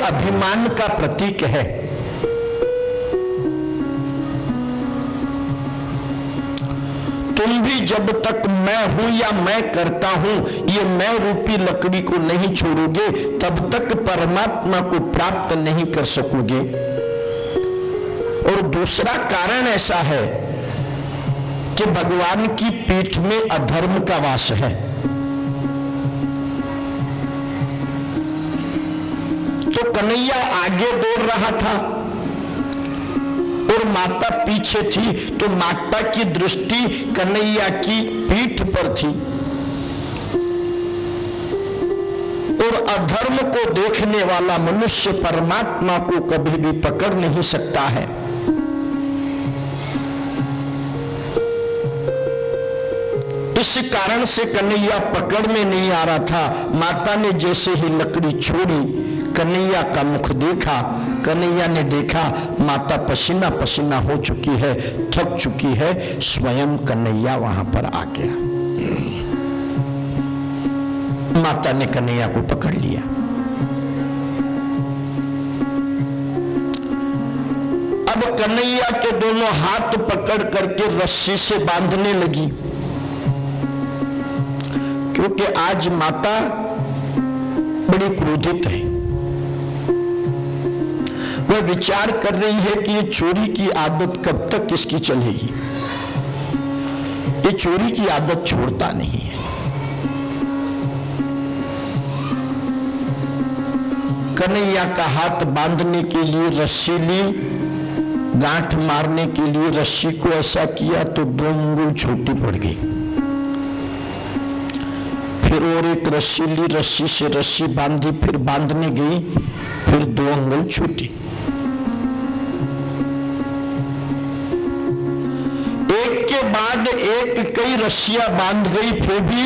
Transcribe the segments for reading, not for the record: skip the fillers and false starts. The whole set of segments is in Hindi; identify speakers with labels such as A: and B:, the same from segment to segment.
A: अभिमान का प्रतीक है। तुम भी जब तक मैं हूं या मैं करता हूं, ये मैं रूपी लकड़ी को नहीं छोड़ोगे, तब तक परमात्मा को प्राप्त नहीं कर सकोगे। और दूसरा कारण ऐसा है कि भगवान की पीठ में अधर्म का वास है। तो कन्हैया आगे दौड़ रहा था और माता पीछे थी, तो माता की दृष्टि कन्हैया की पीठ पर थी और अधर्म को देखने वाला मनुष्य परमात्मा को कभी भी पकड़ नहीं सकता है। इस कारण से कन्हैया पकड़ में नहीं आ रहा था। माता ने जैसे ही लकड़ी छोड़ी, कन्हैया का मुख देखा। कन्हैया ने देखा माता पसीना पसीना हो चुकी है, थक चुकी है। स्वयं कन्हैया वहां पर आ गया। माता ने कन्हैया को पकड़ लिया। अब कन्हैया के दोनों हाथ पकड़ करके रस्सी से बांधने लगी, क्योंकि आज माता बड़ी क्रोधित है। वह विचार कर रही है कि ये चोरी की आदत कब तक इसकी चलेगी। ये चोरी की आदत छोड़ता नहीं है। कन्हैया का हाथ बांधने के लिए रस्सी ली, गांठ मारने के लिए रस्सी को ऐसा किया तो 2 अंगुल छोटी पड़ गई। फिर और एक रस्सी ली, रस्सी से रस्सी बांधी, फिर बांधने गई, फिर 2 अंगुल छूटी। एक के बाद एक कई रस्सियां बांध गई, फिर भी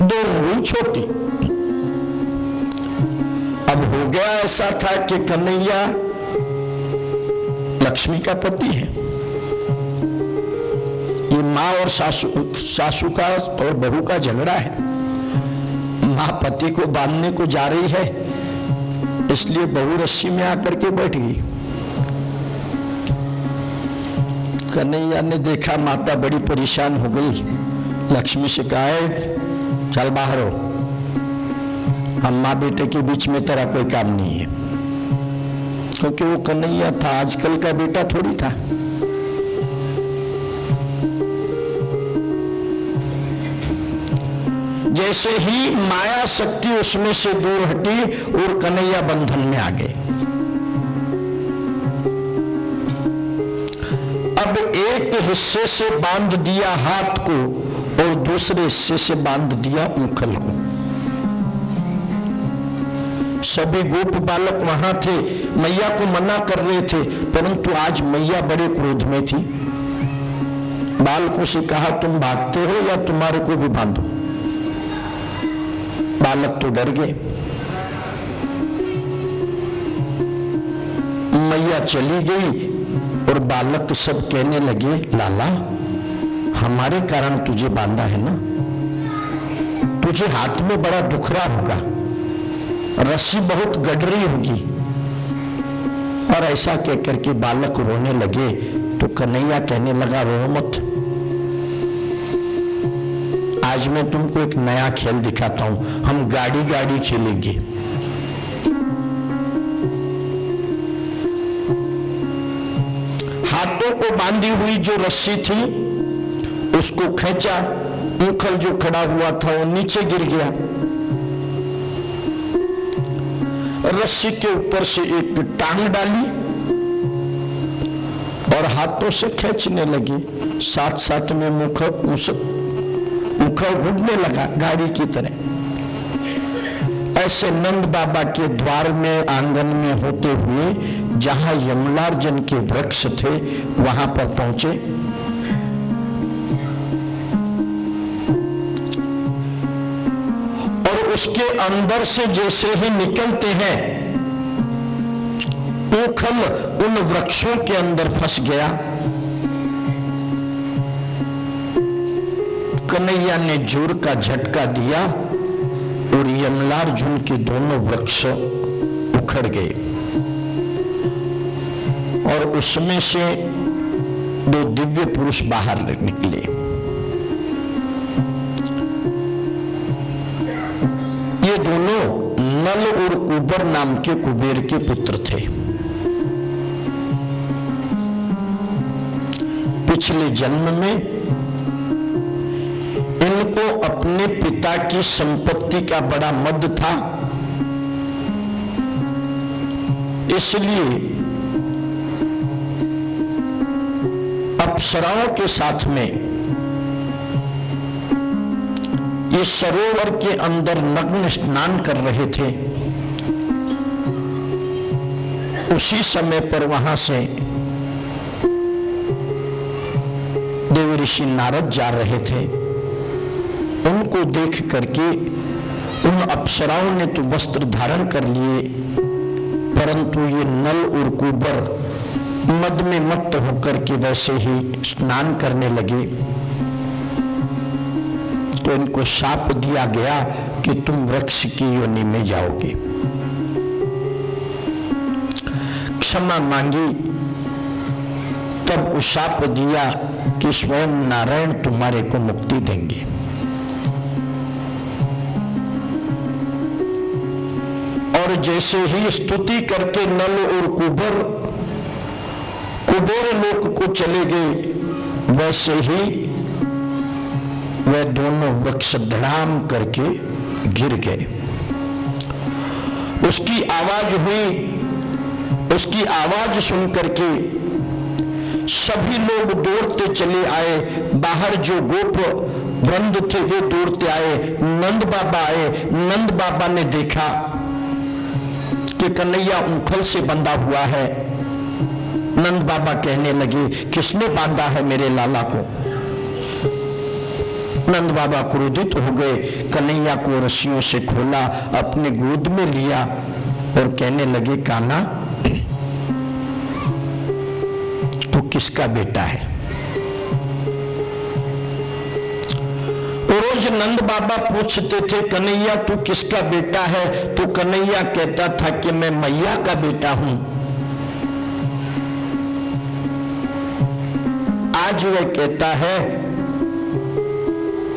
A: 2 अंगुल छोटी। अब हो गया ऐसा था कि कन्हैया लक्ष्मी का पति है। ये माँ और सासू का और बहू का झगड़ा है। मां पति को बांधने को जा रही है, इसलिए बहू रस्सी में आकर के बैठ गई। कन्हैया ने देखा माता बड़ी परेशान हो गई, लक्ष्मी से कहा है चल बाहर हो, हम माँ बेटे के बीच में तेरा कोई काम नहीं है। क्योंकि वो कन्हैया था, आजकल का बेटा थोड़ी था। जैसे ही माया शक्ति उसमें से दूर हटी और कन्हैया बंधन में आ गए। अब एक हिस्से से बांध दिया हाथ को और दूसरे हिस्से से बांध दिया उंगल को। सभी गोप बालक वहां थे, मैया को मना कर रहे थे, परंतु आज मैया बड़े क्रोध में थी। बालकों से कहा तुम भागते हो या तुम्हारे को भी बांधो। बालक तो डर गए। मैया चली गई और बालक सब कहने लगे लाला हमारे कारण तुझे बांधा है ना, तुझे हाथ में बड़ा दुख रहा होगा, रस्सी बहुत गडरी होगी। और ऐसा कहकर के बालक रोने लगे तो कन्हैया कहने लगा रो मत, आज मैं तुमको एक नया खेल दिखाता हूं, हम गाड़ी गाड़ी खेलेंगे। हाथों को बांधी हुई जो रस्सी थी उसको खींचा, उंगल जो खड़ा हुआ था वो नीचे गिर गया। रस्सी के ऊपर से एक टांग डाली और हाथों से खींचने लगी, साथ साथ में मुख घुटने लगा गाड़ी की तरह। ऐसे नंद बाबा के द्वार में आंगन में होते हुए जहां यमलार्जन के वृक्ष थे वहां पर पहुंचे। और उसके अंदर से जैसे ही निकलते हैं उखल उन वृक्षों के अंदर फंस गया। कन्हैया ने जोर का झटका दिया और यमलार्जुन के दोनों वृक्ष उखड़ गए और उसमें से दो दिव्य पुरुष बाहर निकले। ये दोनों नल और कुबर नाम के कुबेर के पुत्र थे। पिछले जन्म में इनको अपने पिता की संपत्ति का बड़ा मद था, इसलिए अप्सराओं के साथ में ये सरोवर के अंदर नग्न स्नान कर रहे थे। उसी समय पर वहां से देव ऋषि नारद जा रहे थे। उनको देख करके उन अप्सराओं ने तो वस्त्र धारण कर लिए, परंतु ये नल और कुबर मद में मत्त होकर के वैसे ही स्नान करने लगे। तो इनको शाप दिया गया कि तुम वृक्ष की योनि में जाओगे। क्षमा मांगी, तब शाप दिया कि स्वयं नारायण तुम्हारे को मुक्ति देंगे। और जैसे ही स्तुति करके नल और कुबर कुबेर लोक को चले गए, वैसे ही वे दोनों वृक्ष धड़ाम करके गिर गए। उसकी आवाज हुई, उसकी आवाज सुन करके सभी लोग दौड़ते चले आए। बाहर जो गोप वृंद थे वे दौड़ते आए। नंद बाबा आए। नंद बाबा ने देखा कि कन्हैया उंखल से बंधा हुआ है। नंद बाबा कहने लगे, किसने बांधा है मेरे लाला को? नंद बाबा क्रोधित हो गए, कन्हैया को रस्सियों से खोला, अपने गोद में लिया और कहने लगे, कान्हा तू किसका बेटा है? रोज नंद बाबा पूछते थे, कन्हैया तू किसका बेटा है? तो कन्हैया कहता था कि मैं मैया का बेटा हूं। आज वह कहता है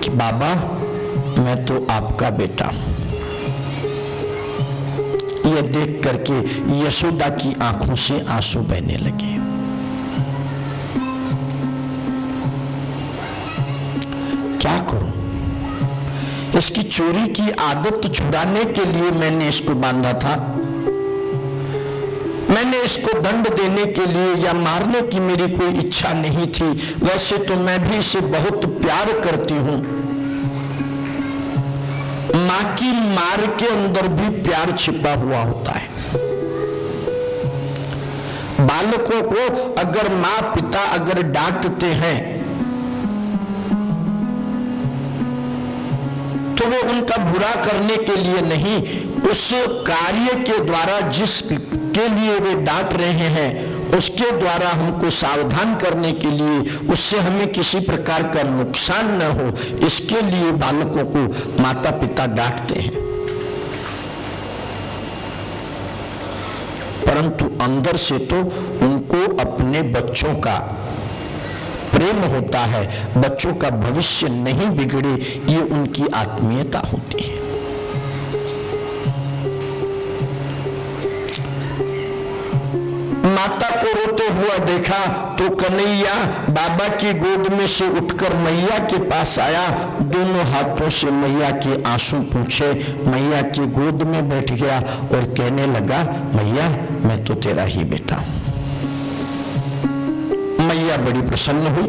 A: कि बाबा मैं तो आपका बेटा हूं। यह देख करके यशोदा की आंखों से आंसू बहने लगे। क्या करूं? इसकी चोरी की आदत छुड़ाने के लिए मैंने इसको बांधा था। मैंने इसको दंड देने के लिए या मारने की मेरी कोई इच्छा नहीं थी। वैसे तो मैं भी इसे बहुत प्यार करती हूं। मां की मार के अंदर भी प्यार छिपा हुआ होता है। बालकों को अगर मां पिता अगर डांटते हैं तो वो उनका बुरा करने के लिए नहीं, उस कार्य के द्वारा जिसके लिए वे डांट रहे हैं उसके द्वारा हमको सावधान करने के लिए, उससे हमें किसी प्रकार का नुकसान न हो, इसके लिए बालकों को माता पिता डांटते हैं। परंतु अंदर से तो उनको अपने बच्चों का प्रेम होता है, बच्चों का भविष्य नहीं बिगड़े, ये उनकी आत्मीयता होती है। माता को रोते हुआ देखा तो कन्हैया बाबा की गोद में से उठकर मैया के पास आया। दोनों हाथों से मैया के आंसू पूछे, मैया की गोद में बैठ गया और कहने लगा, मैया मैं तो तेरा ही बेटा हूं। मैया बड़ी प्रसन्न हुई।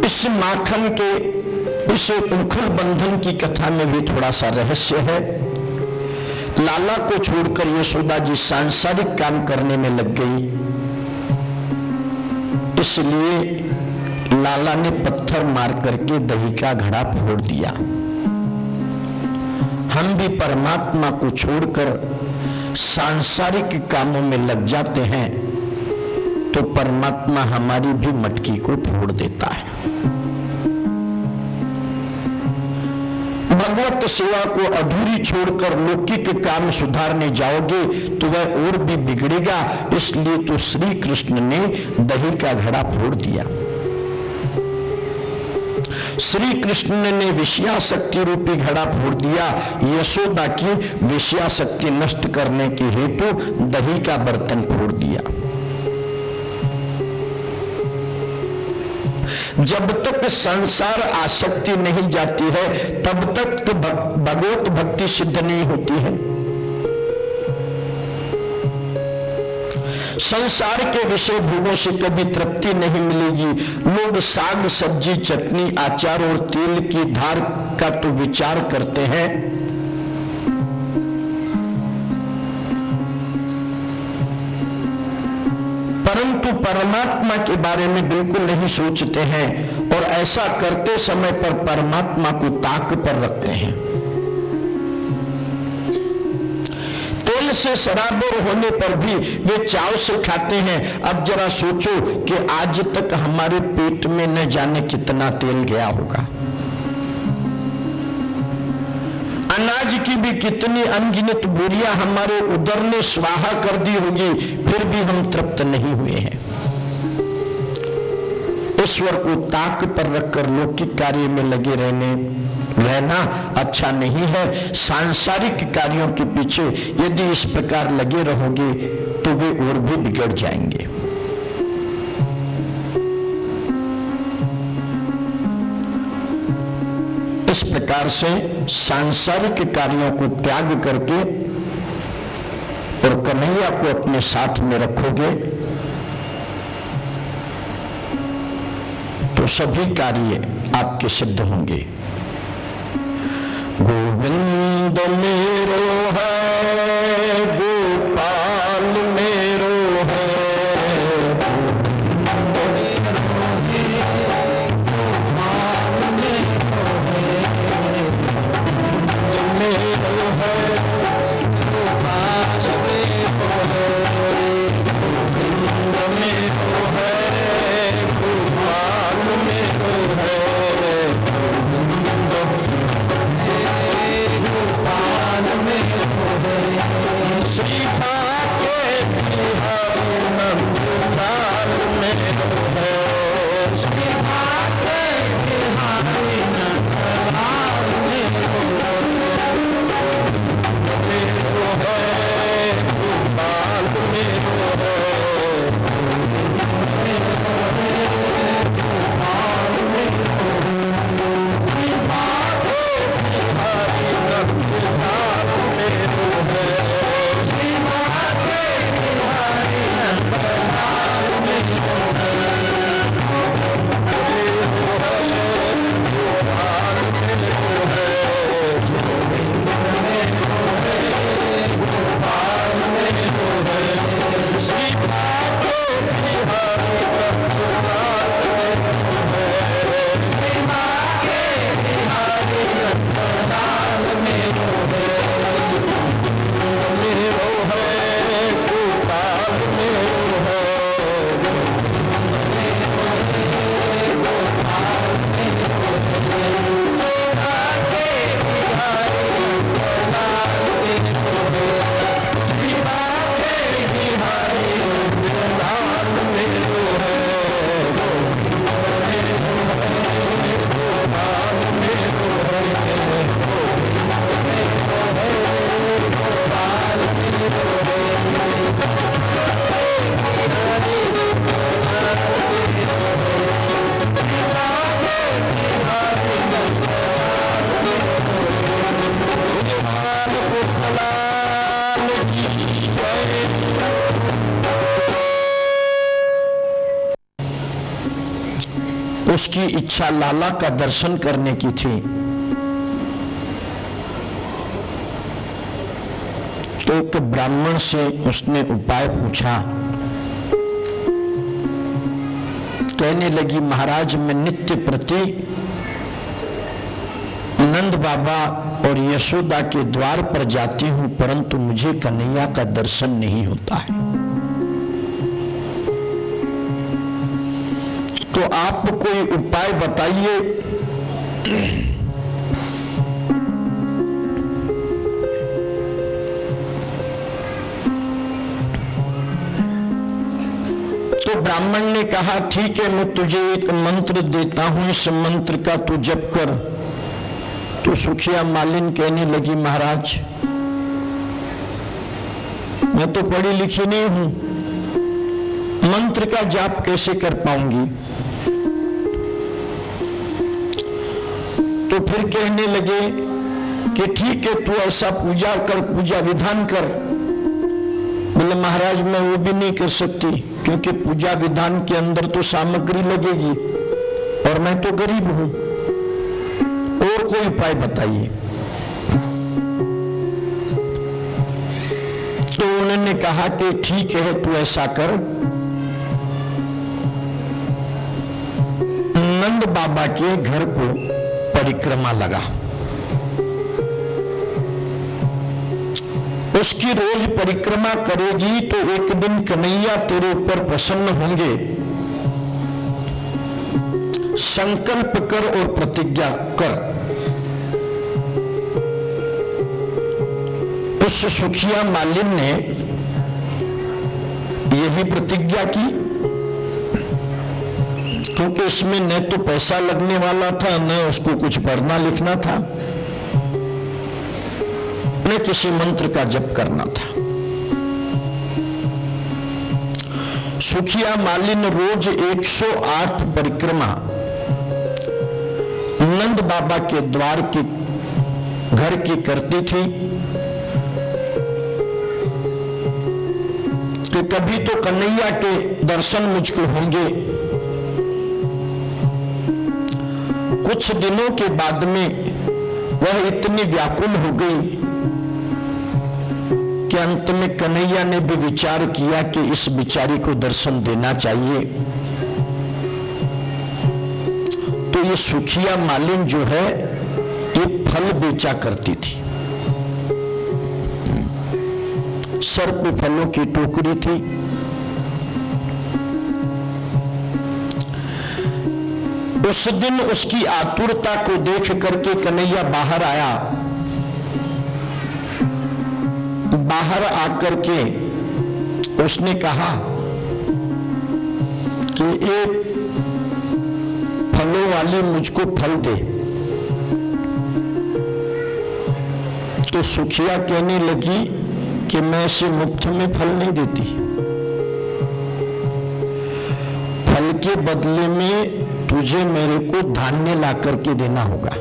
A: इस माखन के इस उखल बंधन की कथा में भी थोड़ा सा रहस्य है। लाला को छोड़कर यशोदा जी सांसारिक काम करने में लग गई, इसलिए लाला ने पत्थर मार करके दही का घड़ा फोड़ दिया। हम भी परमात्मा को छोड़कर सांसारिक कामों में लग जाते हैं, तो परमात्मा हमारी भी मटकी को फोड़ देता है। भगवत सेवा को अधूरी छोड़कर लौकिक काम सुधारने जाओगे तो वह और भी बिगड़ेगा। इसलिए तो श्री कृष्ण ने दही का घड़ा फोड़ दिया। श्री कृष्ण ने विषयाशक्ति रूपी घड़ा फोड़ दिया। यशोदा की विषयाशक्ति नष्ट करने के हेतु दही का बर्तन फोड़ दिया। जब तक संसार आसक्ति नहीं जाती है तब तक तो भगवत भक्ति सिद्ध नहीं होती है। संसार के विषय भोगों से कभी तृप्ति नहीं मिलेगी। लोग साग सब्जी चटनी अचार और तेल की धार का तो विचार करते हैं, परंतु परमात्मा के बारे में बिल्कुल नहीं सोचते हैं और ऐसा करते समय पर परमात्मा को ताक पर रखते हैं। तेल से सराबोर होने पर भी वे चाव से खाते हैं। अब जरा सोचो कि आज तक हमारे पेट में न जाने कितना तेल गया होगा, अनाज की भी कितनी अनगिनत बोरियां हमारे उदर ने स्वाहा कर दी होगी, फिर भी हम तृप्त नहीं हुए हैं। ईश्वर को ताक पर रखकर लौकिक कार्य में लगे रहना अच्छा नहीं है। सांसारिक कार्यों के पीछे यदि इस प्रकार लगे रहोगे तो वे और भी बिगड़ जाएंगे। इस प्रकार से सांसारिक कार्यों को त्याग करके और कन्हैया को अपने साथ में रखोगे तो सभी कार्य आपके सिद्ध होंगे। गोविंद मेरो है, गोपाल मेरो है, उसकी इच्छा लाला का दर्शन करने की थी। तो एक ब्राह्मण से उसने उपाय पूछा। कहने लगी, महाराज मैं नित्य प्रति नंद बाबा और यशोदा के द्वार पर जाती हूं, परंतु मुझे कन्हैया का दर्शन नहीं होता है। तो आप कोई उपाय बताइए। तो ब्राह्मण ने कहा, ठीक है, मैं तुझे एक मंत्र देता हूं, इस मंत्र का तू जप कर। तो सुखिया मालिन कहने लगी, महाराज मैं तो पढ़ी लिखी नहीं हूं, मंत्र का जाप कैसे कर पाऊंगी। तो फिर कहने लगे कि ठीक है, तू ऐसा पूजा कर, पूजा विधान कर। बोले महाराज मैं वो भी नहीं कर सकती, क्योंकि पूजा विधान के अंदर तो सामग्री लगेगी और मैं तो गरीब हूं, और कोई उपाय बताइए। तो उन्होंने कहा कि ठीक है, तू ऐसा कर, नंद बाबा के घर को परिक्रमा लगा, उसकी रोज परिक्रमा करेगी तो एक दिन कन्हैया तेरे ऊपर प्रसन्न होंगे। संकल्प कर और प्रतिज्ञा कर। उस सुखिया मालिन ने यही प्रतिज्ञा की, क्योंकि इसमें न तो पैसा लगने वाला था, न उसको कुछ पढ़ना लिखना था, न किसी मंत्र का जप करना था। सुखिया मालिन रोज 108 परिक्रमा नंद बाबा के द्वार की घर की करती थी कि कभी तो कन्हैया के दर्शन मुझको होंगे। कुछ दिनों के बाद में वह इतनी व्याकुल हो गई कि अंत में कन्हैया ने भी विचार किया कि इस बिचारी को दर्शन देना चाहिए। तो ये सुखिया मालिन जो है, ये फल बेचा करती थी। सर पे फलों की टोकरी थी। उस दिन उसकी आतुरता को देख करके कन्हैया बाहर आया। बाहर आकर के उसने कहा कि एक फलों वाली मुझको फल दे। तो सुखिया कहने लगी कि मैं इसे मुफ्त में फल नहीं देती, फल के बदले में तुझे मेरे को धान्य ला करके देना होगा।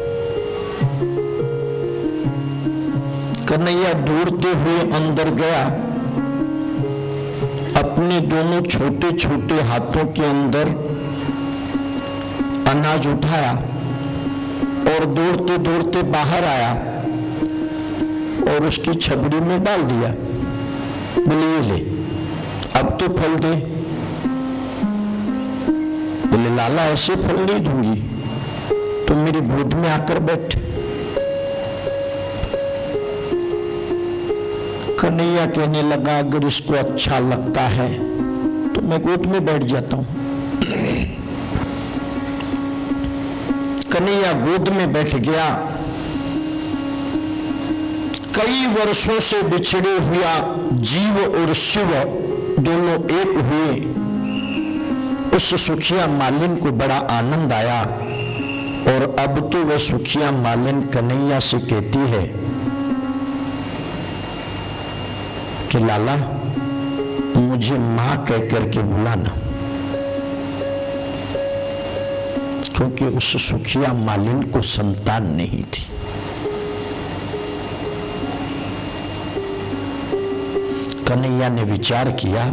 A: कन्हैया दौड़ते हुए अंदर गया, अपने दोनों छोटे छोटे हाथों के अंदर अनाज उठाया और दौड़ते दौड़ते बाहर आया और उसकी छबड़ी में डाल दिया। बोले ये ले, अब तो फल दे। बोले लाला ऐसे फल नहीं दूंगी, तुम मेरी गोद में आकर बैठ। कन्हैया कहने लगा, अगर इसको अच्छा लगता है तो मैं गोद में बैठ जाता हूं। कन्हैया गोद में बैठ गया। कई वर्षों से बिछड़े हुआ जीव और शिव दोनों एक हुए। उस सुखिया मालिन को बड़ा आनंद आया और अब तो वह सुखिया मालिन कन्हैया से कहती है कि लाला मुझे मां कह करके बुलाना, क्योंकि उस सुखिया मालिन को संतान नहीं थी। कन्हैया ने विचार किया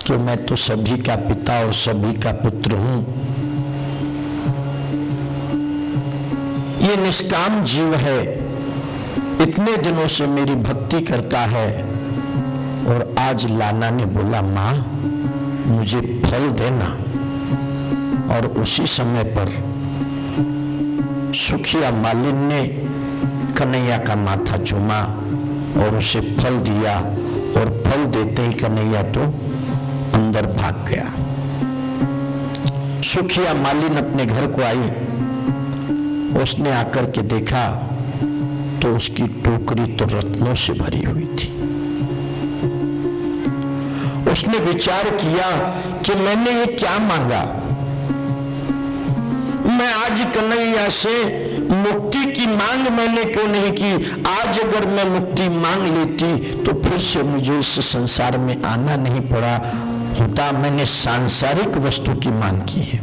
A: कि मैं तो सभी का पिता और सभी का पुत्र हूं। ये निष्काम जीव है, इतने दिनों से मेरी भक्ति करता है, और आज लाला ने बोला मां मुझे फल देना, और उसी समय पर सुखिया मालिन ने कन्हैया का माथा चूमा और उसे फल दिया, और फल देते ही कन्हैया तो अंदर भाग गया। सुखिया मालिन अपने घर को आई। उसने आकर के देखा तो उसकी टोकरी तो रत्नों से भरी हुई थी। उसने विचार किया कि मैंने ये क्या मांगा, मैं आज कन्हैया से मुक्ति की मांग मैंने क्यों नहीं की। आज अगर मैं मुक्ति मांग लेती तो फिर से मुझे इस संसार में आना नहीं पड़ा होता। मैंने सांसारिक वस्तु की मांग की है।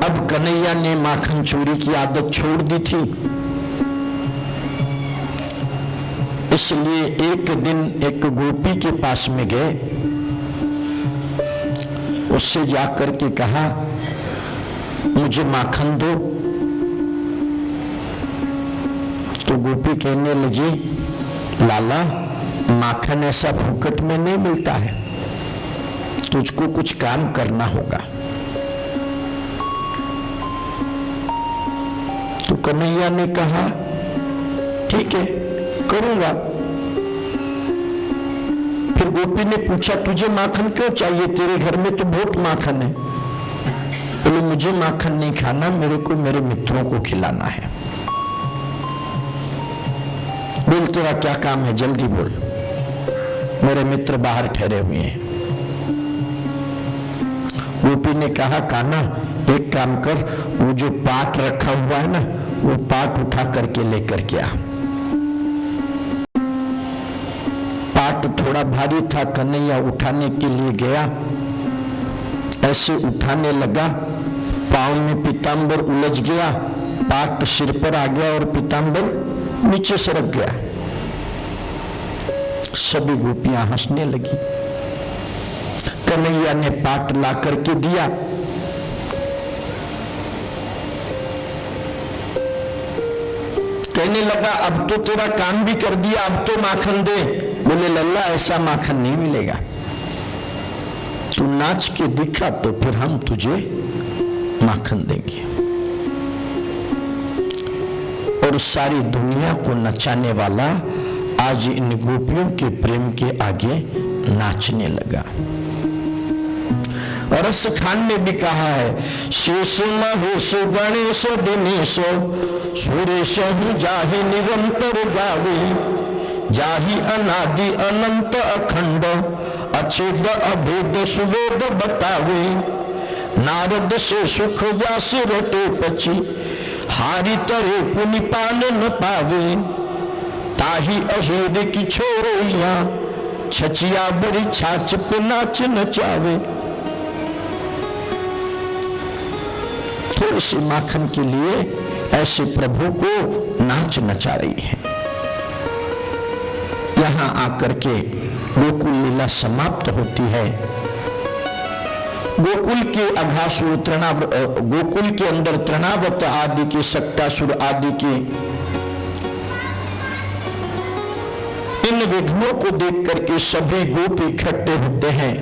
A: अब कन्हैया ने माखन चोरी की आदत छोड़ दी थी, इसलिए एक दिन एक गोपी के पास में गए, उससे जाकर के कहा मुझे माखन दो। तो गोपी कहने लगी, लाला माखन ऐसा फुकट में नहीं मिलता है, तुझको कुछ काम करना होगा। तो कन्हैया ने कहा ठीक है करूंगा। फिर गोपी ने पूछा तुझे माखन क्यों चाहिए, तेरे घर में तो बहुत माखन है। बोले मुझे माखन नहीं खाना, मेरे को मेरे मित्रों को खिलाना है। बोल तेरा क्या काम है, जल्दी बोल, मेरे मित्र बाहर ठहरे हुए हैं। गोपी ने कहा कान्हा एक काम कर, वो जो पाट रखा हुआ है ना, वो पाट उठा करके लेकर के आ। पाट थोड़ा भारी था, कन्हैया उठाने के लिए गया, ऐसे उठाने लगा, पांव में पीतांबर उलझ गया, पाट सिर पर आ गया और पीतांबर नीचे सरक गया। सभी गोपियां हंसने लगी। कन्हैया ने पाट ला करके दिया, कहने लगा अब तो तेरा काम भी कर दिया, अब तो माखन दे। बोले लल्ला ऐसा माखन नहीं मिलेगा, तू नाच के दिखा तो फिर हम तुझे माखन देंगे। और सारी दुनिया को नचाने वाला आज इन गोपियों के प्रेम के आगे नाचने लगा। रस खान ने भी कहा है, शेष महेश गणेश दिनेश सुरेश जाहि निरंतर गावे, जाहि अनादि अनंत अखंड अछेद अभेद सुवेद बतावे। नारद से सुख व्यास रटे पची, हारि तरे पुनि पान न पावे। ताहि अहेर की छोरोइया, छचिया बड़ी छाछ पे नाच नचावे। थोड़ी सी माखन के लिए ऐसे प्रभु को नाच नचा रही है। यहां आकर के गोकुल लीला समाप्त होती है। गोकुल के अघासुर गोकुल के अंदर तृणावत आदि के, सक्टासुर आदि के इन विघ्नों को देख करके सभी गोप इकट्ठे होते हैं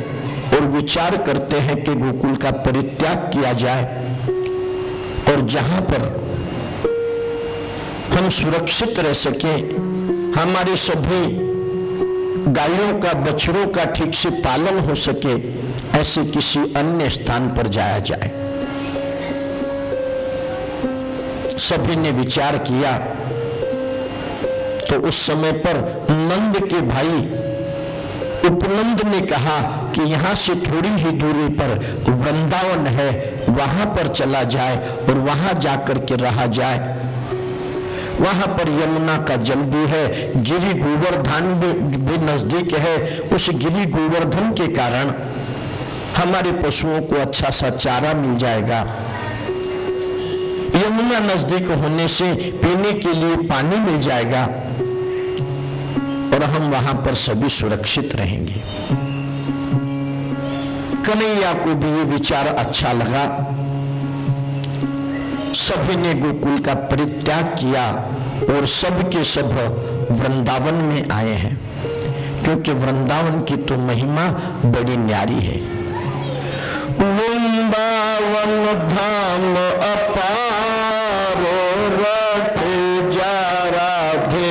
A: और विचार करते हैं कि गोकुल का परित्याग किया जाए और जहां पर हम सुरक्षित रह सके, हमारे सभी गायों का बछड़ों का ठीक से पालन हो सके, ऐसे किसी अन्य स्थान पर जाया जाए। सभी ने विचार किया तो उस समय पर नंद के भाई उपनंद ने कहा कि यहां से थोड़ी ही दूरी पर वृंदावन है, वहां पर चला जाए और वहां जाकर के रहा जाए। वहां पर यमुना का जल भी है, गिरि गोवर्धन भी नजदीक है। उस गिरि गोवर्धन के कारण हमारे पशुओं को अच्छा सा चारा मिल जाएगा। यमुना नजदीक होने से पीने के लिए पानी मिल जाएगा और हम वहां पर सभी सुरक्षित रहेंगे। कन्हैया को भी ये विचार अच्छा लगा। सभी ने गोकुल का परित्याग किया और सब के सब वृंदावन में आए हैं, क्योंकि वृंदावन की तो महिमा बड़ी न्यारी है। वृंदावन धाम अपारो रटे जा राधे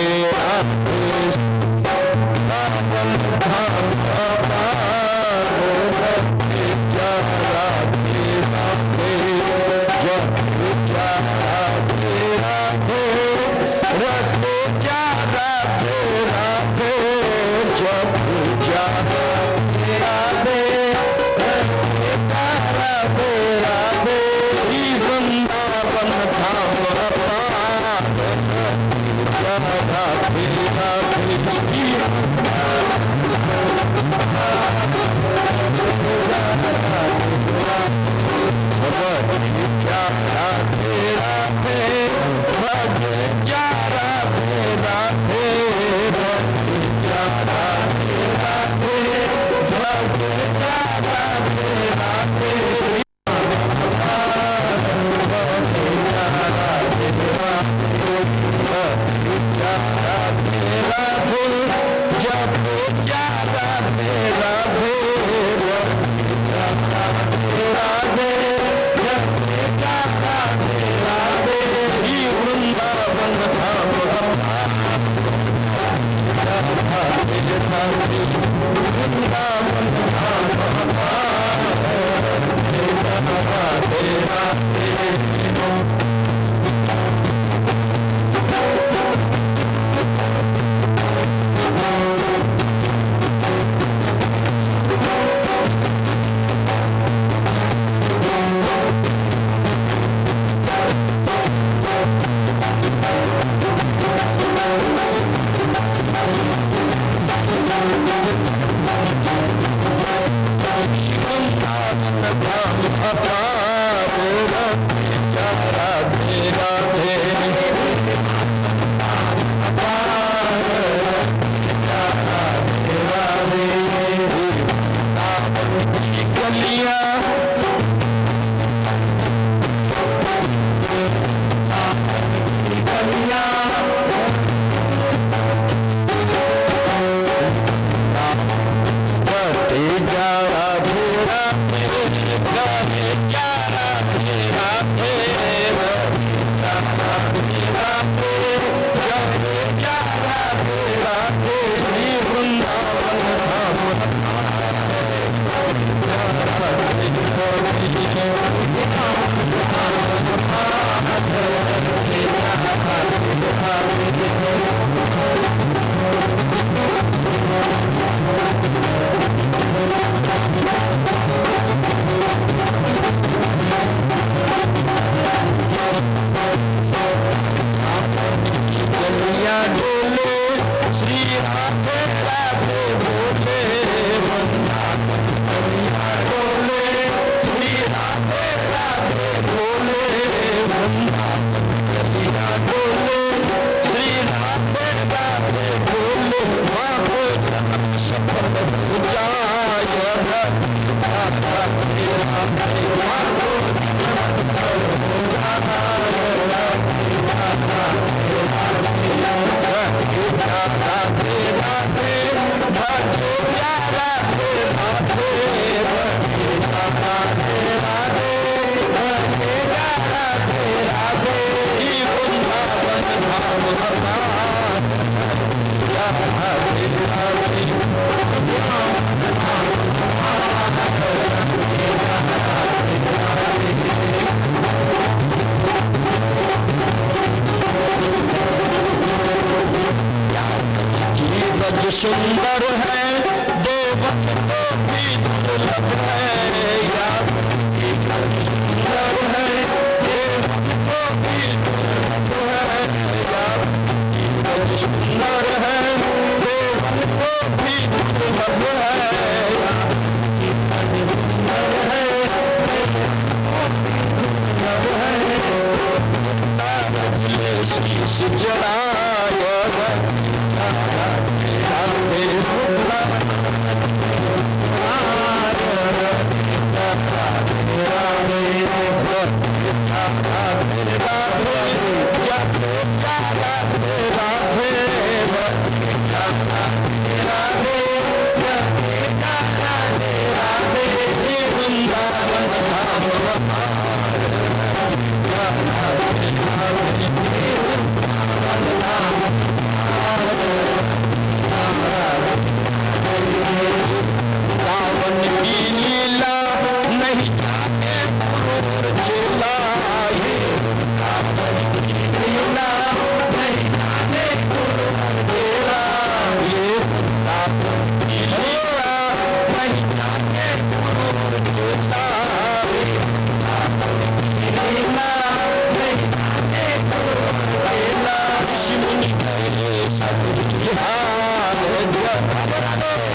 A: सुंदर है दो वक्तों की दुर्लभ है, याद सुंदर है दो वक्तों की दुर्लभ है, याद सुंदर है दो वक्तों की दुर्लभ है, शीश जलाया
B: राधे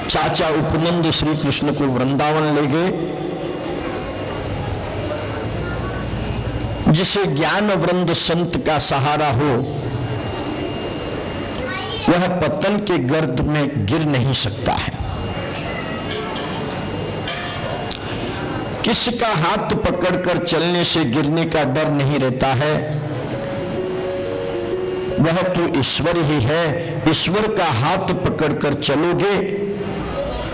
A: चाचा उपनंद श्री कृष्ण को वृंदावन ले गए। जिसे ज्ञान वृंद संत का सहारा हो वह पतन के गर्त में गिर नहीं सकता है। किसका हाथ पकड़कर चलने से गिरने का डर नहीं रहता है, वह तो ईश्वर ही है। ईश्वर का हाथ पकड़कर चलोगे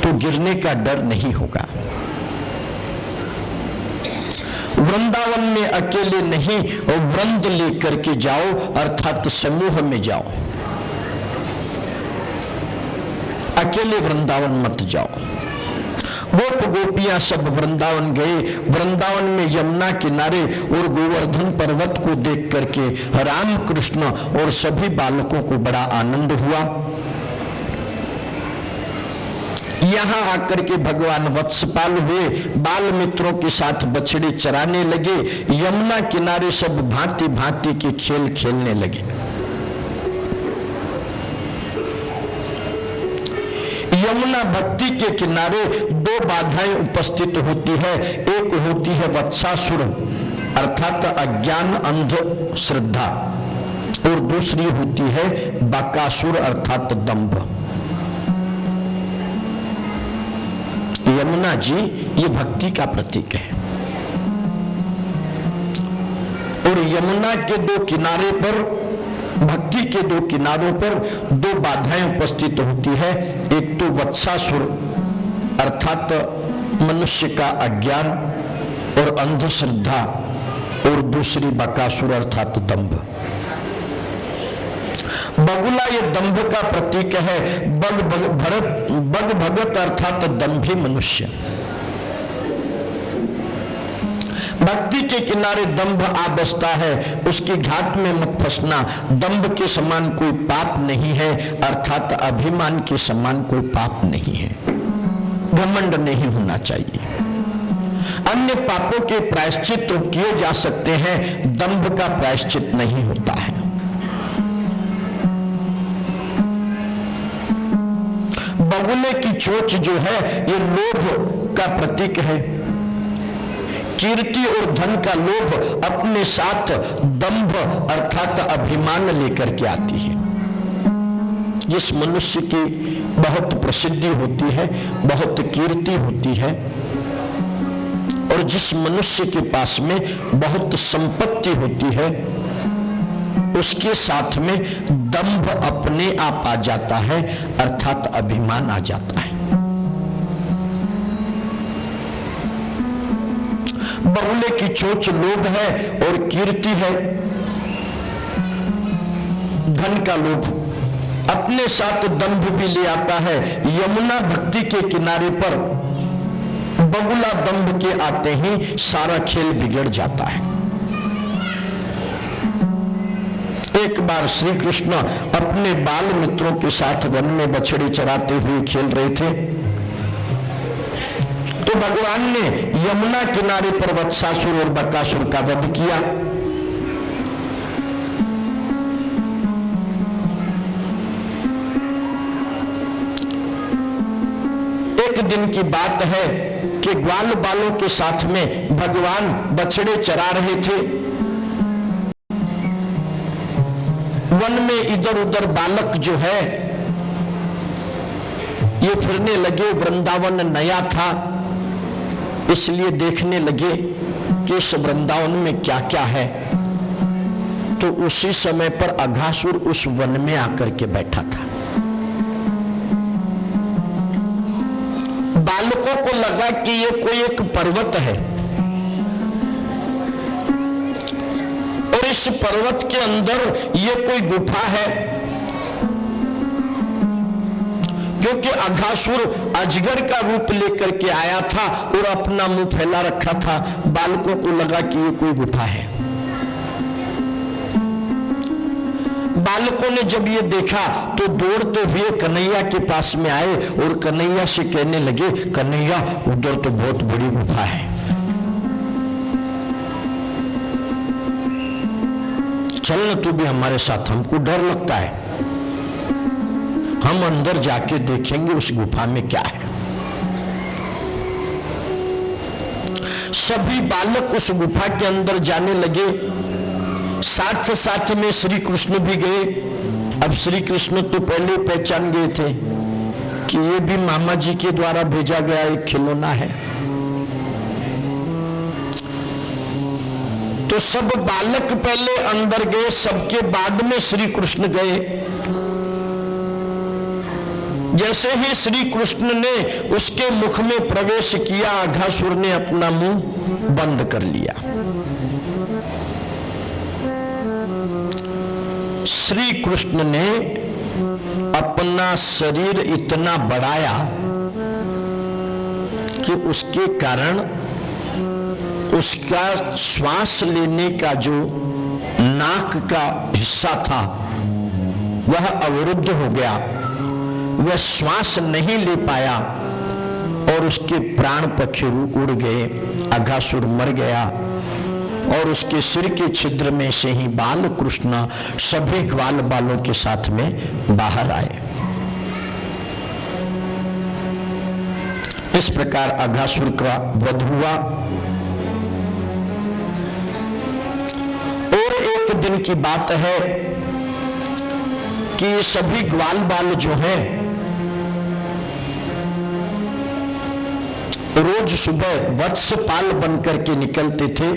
A: तो गिरने का डर नहीं होगा। वृंदावन में अकेले नहीं और वृंद लेकर के जाओ, अर्थात समूह में जाओ। अकेले वृंदावन मत जाओ। गोप गोपियां सब वृंदावन गए। वृंदावन में यमुना किनारे और गोवर्धन पर्वत को देख करके राम कृष्ण और सभी बालकों को बड़ा आनंद हुआ। यहां आकर के भगवान वत्सपाल हुए, बाल मित्रों के साथ बछड़े चराने लगे। यमुना किनारे सब भांति भांति के खेल खेलने लगे। यमुना भक्ति के किनारे दो बाधाएं उपस्थित होती है। एक होती है वत्सासुर अर्थात अज्ञान अंध श्रद्धा, और दूसरी होती है बकासुर अर्थात दंभ। यमुना जी ये भक्ति का प्रतीक है, और यमुना के दो किनारे पर, भक्ति के दो किनारों पर दो बाधाएं उपस्थित होती है। एक तो वत्सासुर अर्थात मनुष्य का अज्ञान और अंधश्रद्धा, और दूसरी बकासुर अर्थात दंभ। बगुला ये दंभ का प्रतीक है। बग भगत अर्थात दंभी मनुष्य। भक्ति के किनारे दंभ आ बसता है, उसकी घाट में मत फंसना। दंभ के समान कोई पाप नहीं है, अर्थात अभिमान के समान कोई पाप नहीं है। घमंड नहीं होना चाहिए। अन्य पापों के प्रायश्चित किए जा सकते हैं, दंभ का प्रायश्चित नहीं होता है। बगुले की चोंच जो है ये लोभ का प्रतीक है। कीर्ति और धन का लोभ अपने साथ दंभ अर्थात अभिमान लेकर के आती है। जिस मनुष्य की बहुत प्रसिद्धि होती है, बहुत कीर्ति होती है, और जिस मनुष्य के पास में बहुत संपत्ति होती है, उसके साथ में दंभ अपने आप आ जाता है, अर्थात अभिमान आ जाता है। बगुले की चोंच लोभ है और कीर्ति है धन का लोभ, अपने साथ दंभ भी ले आता है। यमुना भक्ति के किनारे पर बगुला दंभ के आते ही सारा खेल बिगड़ जाता है। एक बार श्री कृष्ण अपने बाल मित्रों के साथ वन में बछड़े चराते हुए खेल रहे थे, तो भगवान ने यमुना किनारे पर वत्सासुर और बकासुर का वध किया। एक दिन की बात है कि ग्वाल बालों के साथ में भगवान बछड़े चरा रहे थे। वन में इधर उधर बालक जो है ये फिरने लगे। वृंदावन नया था, इसलिए देखने लगे कि इस वृंदावन में क्या क्या है। तो उसी समय पर अघासुर उस वन में आकर के बैठा था। बालकों को लगा कि ये कोई एक पर्वत है, और इस पर्वत के अंदर ये कोई गुफा है, क्योंकि अघासुर अजगर का रूप लेकर के आया था और अपना मुंह फैला रखा था। बालकों को लगा कि ये कोई गुफा है। बालकों ने जब ये देखा तो दौड़ते हुए कन्हैया के पास में आए और कन्हैया से कहने लगे, कन्हैया उधर तो बहुत बड़ी गुफा है, चल न तू भी हमारे साथ, हमको डर लगता है, हम अंदर जाके देखेंगे उस गुफा में क्या है। सभी बालक उस गुफा के अंदर जाने लगे, साथ साथ में श्री कृष्ण भी गए। अब श्री कृष्ण तो पहले पहचान गए थे कि ये भी मामा जी के द्वारा भेजा गया एक खिलौना है। तो सब बालक पहले अंदर गए, सबके बाद में श्री कृष्ण गए। जैसे ही श्री कृष्ण ने उसके मुख में प्रवेश किया, अघासुर ने अपना मुंह बंद कर लिया। श्री कृष्ण ने अपना शरीर इतना बढ़ाया कि उसके कारण उसका श्वास लेने का जो नाक का हिस्सा था वह अवरुद्ध हो गया, वह श्वास नहीं ले पाया और उसके प्राण पखेरु उड़ गए। अघासुर मर गया और उसके सिर के छिद्र में से ही बाल कृष्ण सभी ग्वाल बालों के साथ में बाहर आए। इस प्रकार अघासुर का वध हुआ। दिन की बात है कि ये सभी ग्वाल बाल जो हैं रोज सुबह वत्सपाल बनकर के निकलते थे,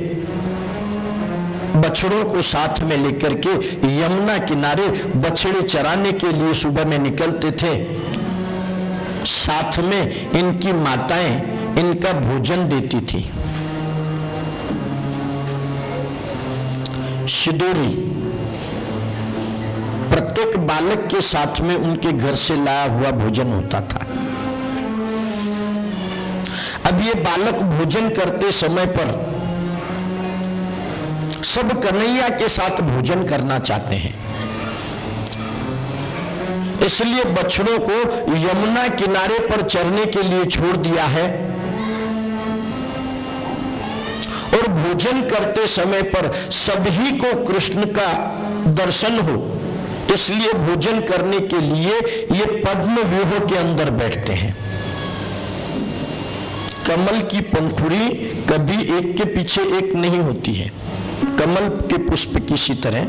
A: बछड़ों को साथ में लेकर के यमुना किनारे बछड़े चराने के लिए सुबह में निकलते थे। साथ में इनकी माताएं इनका भोजन देती थी। शिदोरी प्रत्येक बालक के साथ में उनके घर से लाया हुआ भोजन होता था। अब ये बालक भोजन करते समय पर सब कन्हैया के साथ भोजन करना चाहते हैं, इसलिए बछड़ों को यमुना किनारे पर चरने के लिए छोड़ दिया है और भोजन करते समय पर सभी को कृष्ण का दर्शन हो, इसलिए भोजन करने के लिए ये पद्म व्यूह के अंदर बैठते हैं। कमल की पंखुड़ी कभी एक के पीछे एक नहीं होती है। कमल के पुष्प किसी तरह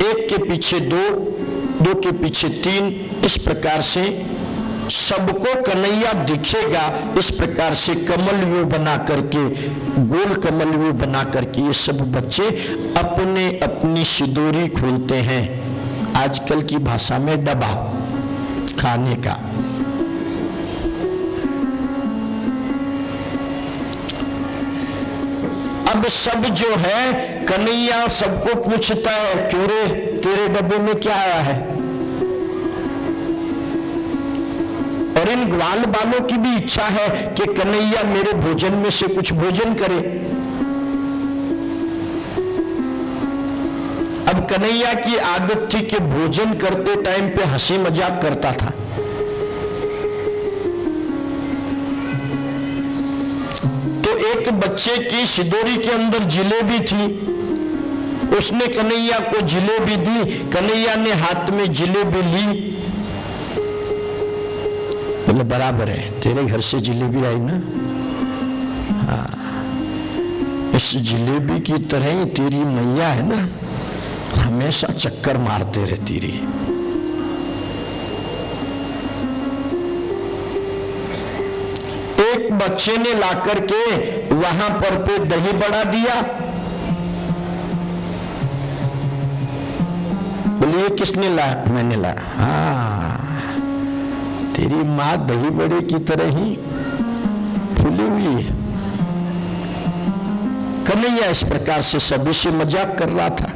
A: एक के पीछे दो, दो के पीछे तीन, इस प्रकार से सबको कन्हैया दिखेगा, इस प्रकार से कमल व्यू बना करके, गोल कमल व्यू बना करके ये सब बच्चे अपने अपनी सिदोरी खोलते हैं। आजकल की भाषा में डब्बा खाने का। अब सब जो है कन्हैया सबको पूछता है, क्यों रे तेरे डब्बे में क्या आया है? और इन ग्वाल बालों की भी इच्छा है कि कन्हैया मेरे भोजन में से कुछ भोजन करे। अब कन्हैया की आदत थी कि भोजन करते टाइम पे हंसी मजाक करता था। तो एक बच्चे की सिदोरी के अंदर जिलेबी थी, उसने कन्हैया को जिलेबी दी। कन्हैया ने हाथ में जिलेबी ली, बोले बराबर है, तेरे घर से जिलेबी आई ना, हाँ, इस जिलेबी की तरह ही तेरी मैया है ना, हमेशा चक्कर मारते रहती रही। एक बच्चे ने लाकर के वहां पर पे दही बड़ा दिया। बोलिए किसने लाया? मैंने लाया। हाँ, तेरी माँ दही बड़े की तरह ही फूली हुई है। कन्हैया इस प्रकार से सभी से मजाक कर रहा था।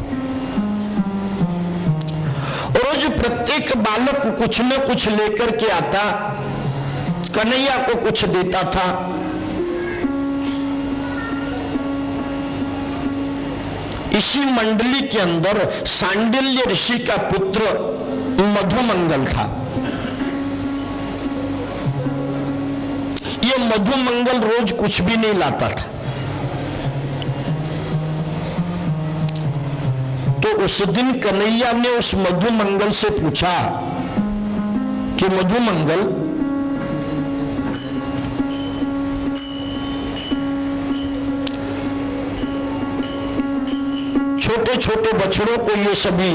A: रोज प्रत्येक बालक कुछ न कुछ लेकर के आता, कन्हैया को कुछ देता था। इसी मंडली के अंदर सांडिल्य ऋषि का पुत्र मधुमंगल था। ये मधुमंगल रोज कुछ भी नहीं लाता था। तो उस दिन कन्हैया ने उस मधुमंगल से पूछा कि मधुमंगल, छोटे छोटे बछड़ों को ये सभी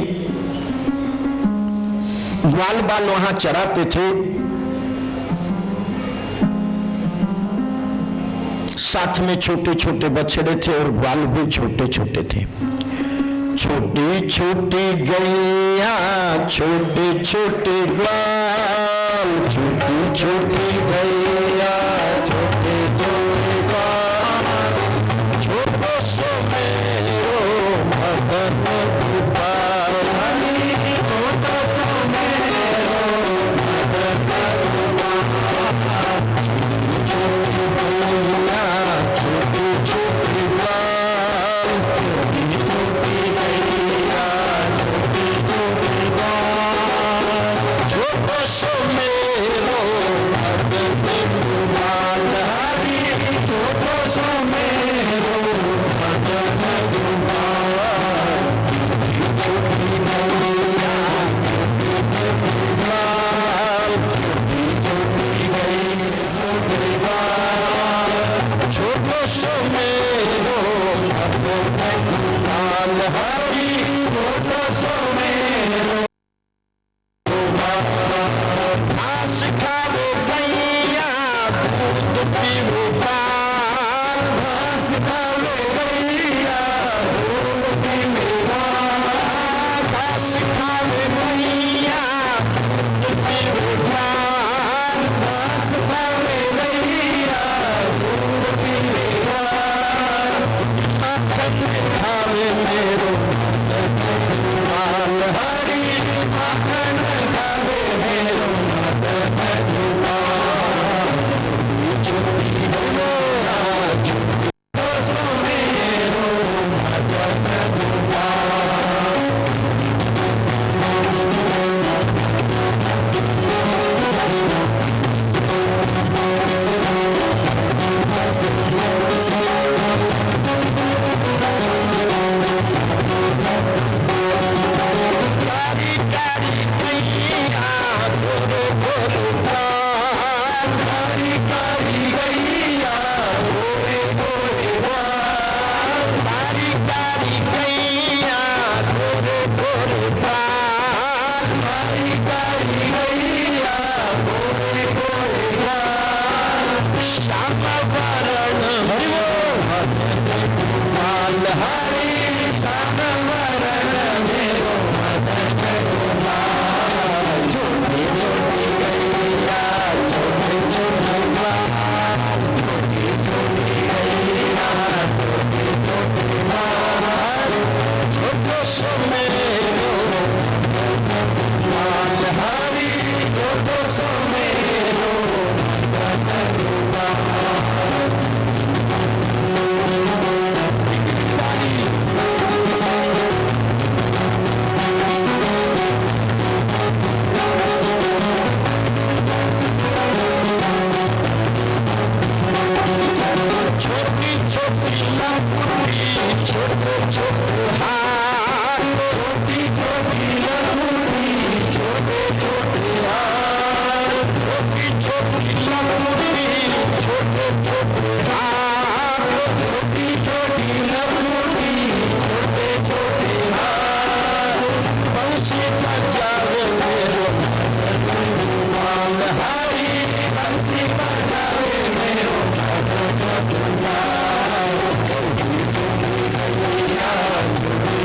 A: ग्वाल बाल वहां चराते थे, साथ में छोटे छोटे बछड़े थे और ग्वाल भी छोटे छोटे थे। छोटी छोटी गैया, छोटे छोटे ग्वाल, छोटी छोटी गैया, छोटे छोटे ग्वाल, छोटो सो मेरो मदन गोपाल, छोटो सो मेरो मदन गोपाल, छोटी गैया, छोटी छोटी ग्वाल, छोटी छोटी गैया, छोटी छोटी ग्वाल, छोटो सो मेरो मदन लाल हरी छोटो सो मेरो घास खावे गैया दूध पीवे गाय घास खावे गैया दूध पीवे गाय घास खावे गैया दूध पीवे गाय घास खावे गैया दूध पीवे गाय माखन खावे मेरो लाल हरी माखन खावे मेरो छोटी बोलो छोटो सो मेरो मदन दुआ कारी कारी गैया गोरे गोरे गाल कारी कारी गैया गोरे गोरे गाल कारी कारी गैया गोरे गोरे गाल कारी कारी गैया गोरे गोरे गाल श्याम वरण लाल हरी श्याम वरण मेरो मदन गुलाल छोटी छोटी गैया छोटी छोटी बाल छोटी छोटी गैया छोटी छोटी बाल छोटो सो मेरो लाल हरी छोटो सो मेरो मदन गुलाल छोटी छोटी लंबी छोटे छोटे हाथ छोटी छोटी लंबी छोटे छोटे हाथ छोटी छोटी लंबी छोटे छोटे हाथ छोटी छोटी लंबी छोटे छोटे हाथ बंसी बजावे मेरो लाल हरी बंसी बजावे मेरो मदन गुलाल छोटी छोटी गैया छोटी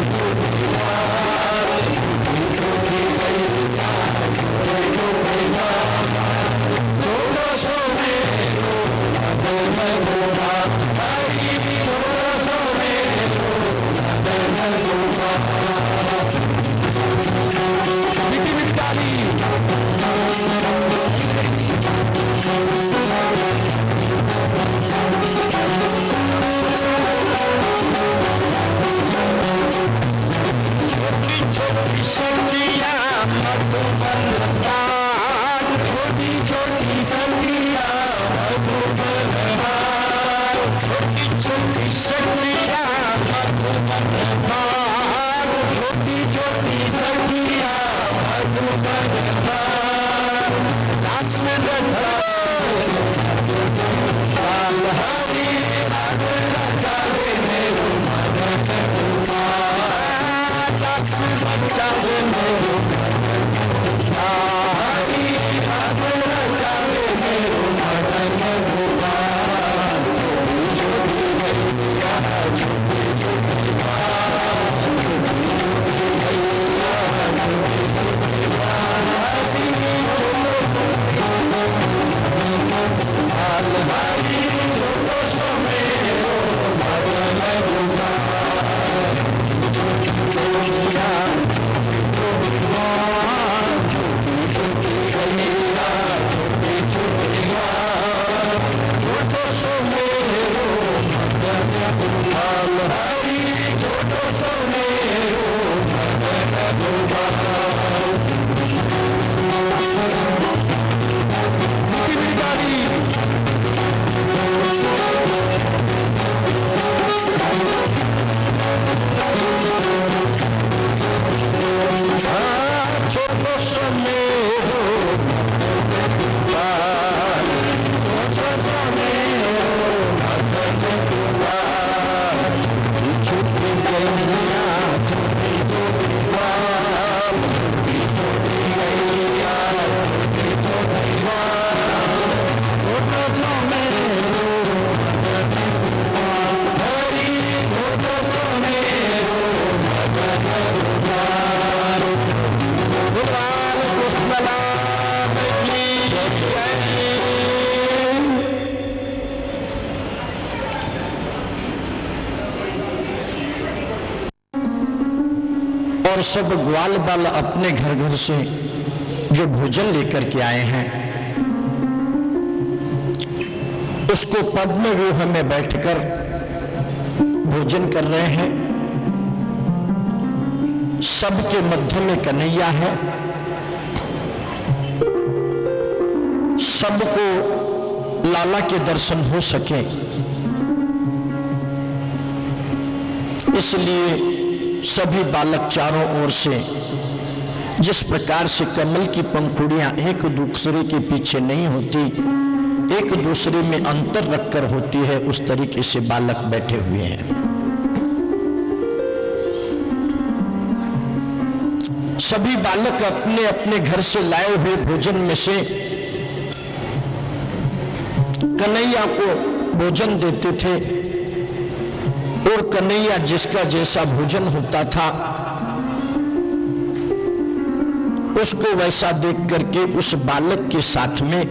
A: और सब ग्वाल बाल अपने घर घर से जो भोजन लेकर के आए हैं उसको पद्म व्यूह में बैठकर भोजन कर रहे हैं। सबके मध्य में कन्हैया है, सबको लाला के दर्शन हो सके इसलिए सभी बालक चारों ओर से जिस प्रकार से कमल की पंखुड़ियां एक दूसरे के पीछे नहीं होती, एक दूसरे में अंतर रखकर होती है, उस तरीके से बालक बैठे हुए हैं। सभी बालक अपने अपने घर से लाए हुए भोजन में से कन्हैया को भोजन देते थे और कन्हैया जिसका जैसा भोजन होता था उसको वैसा देख करके उस बालक के साथ में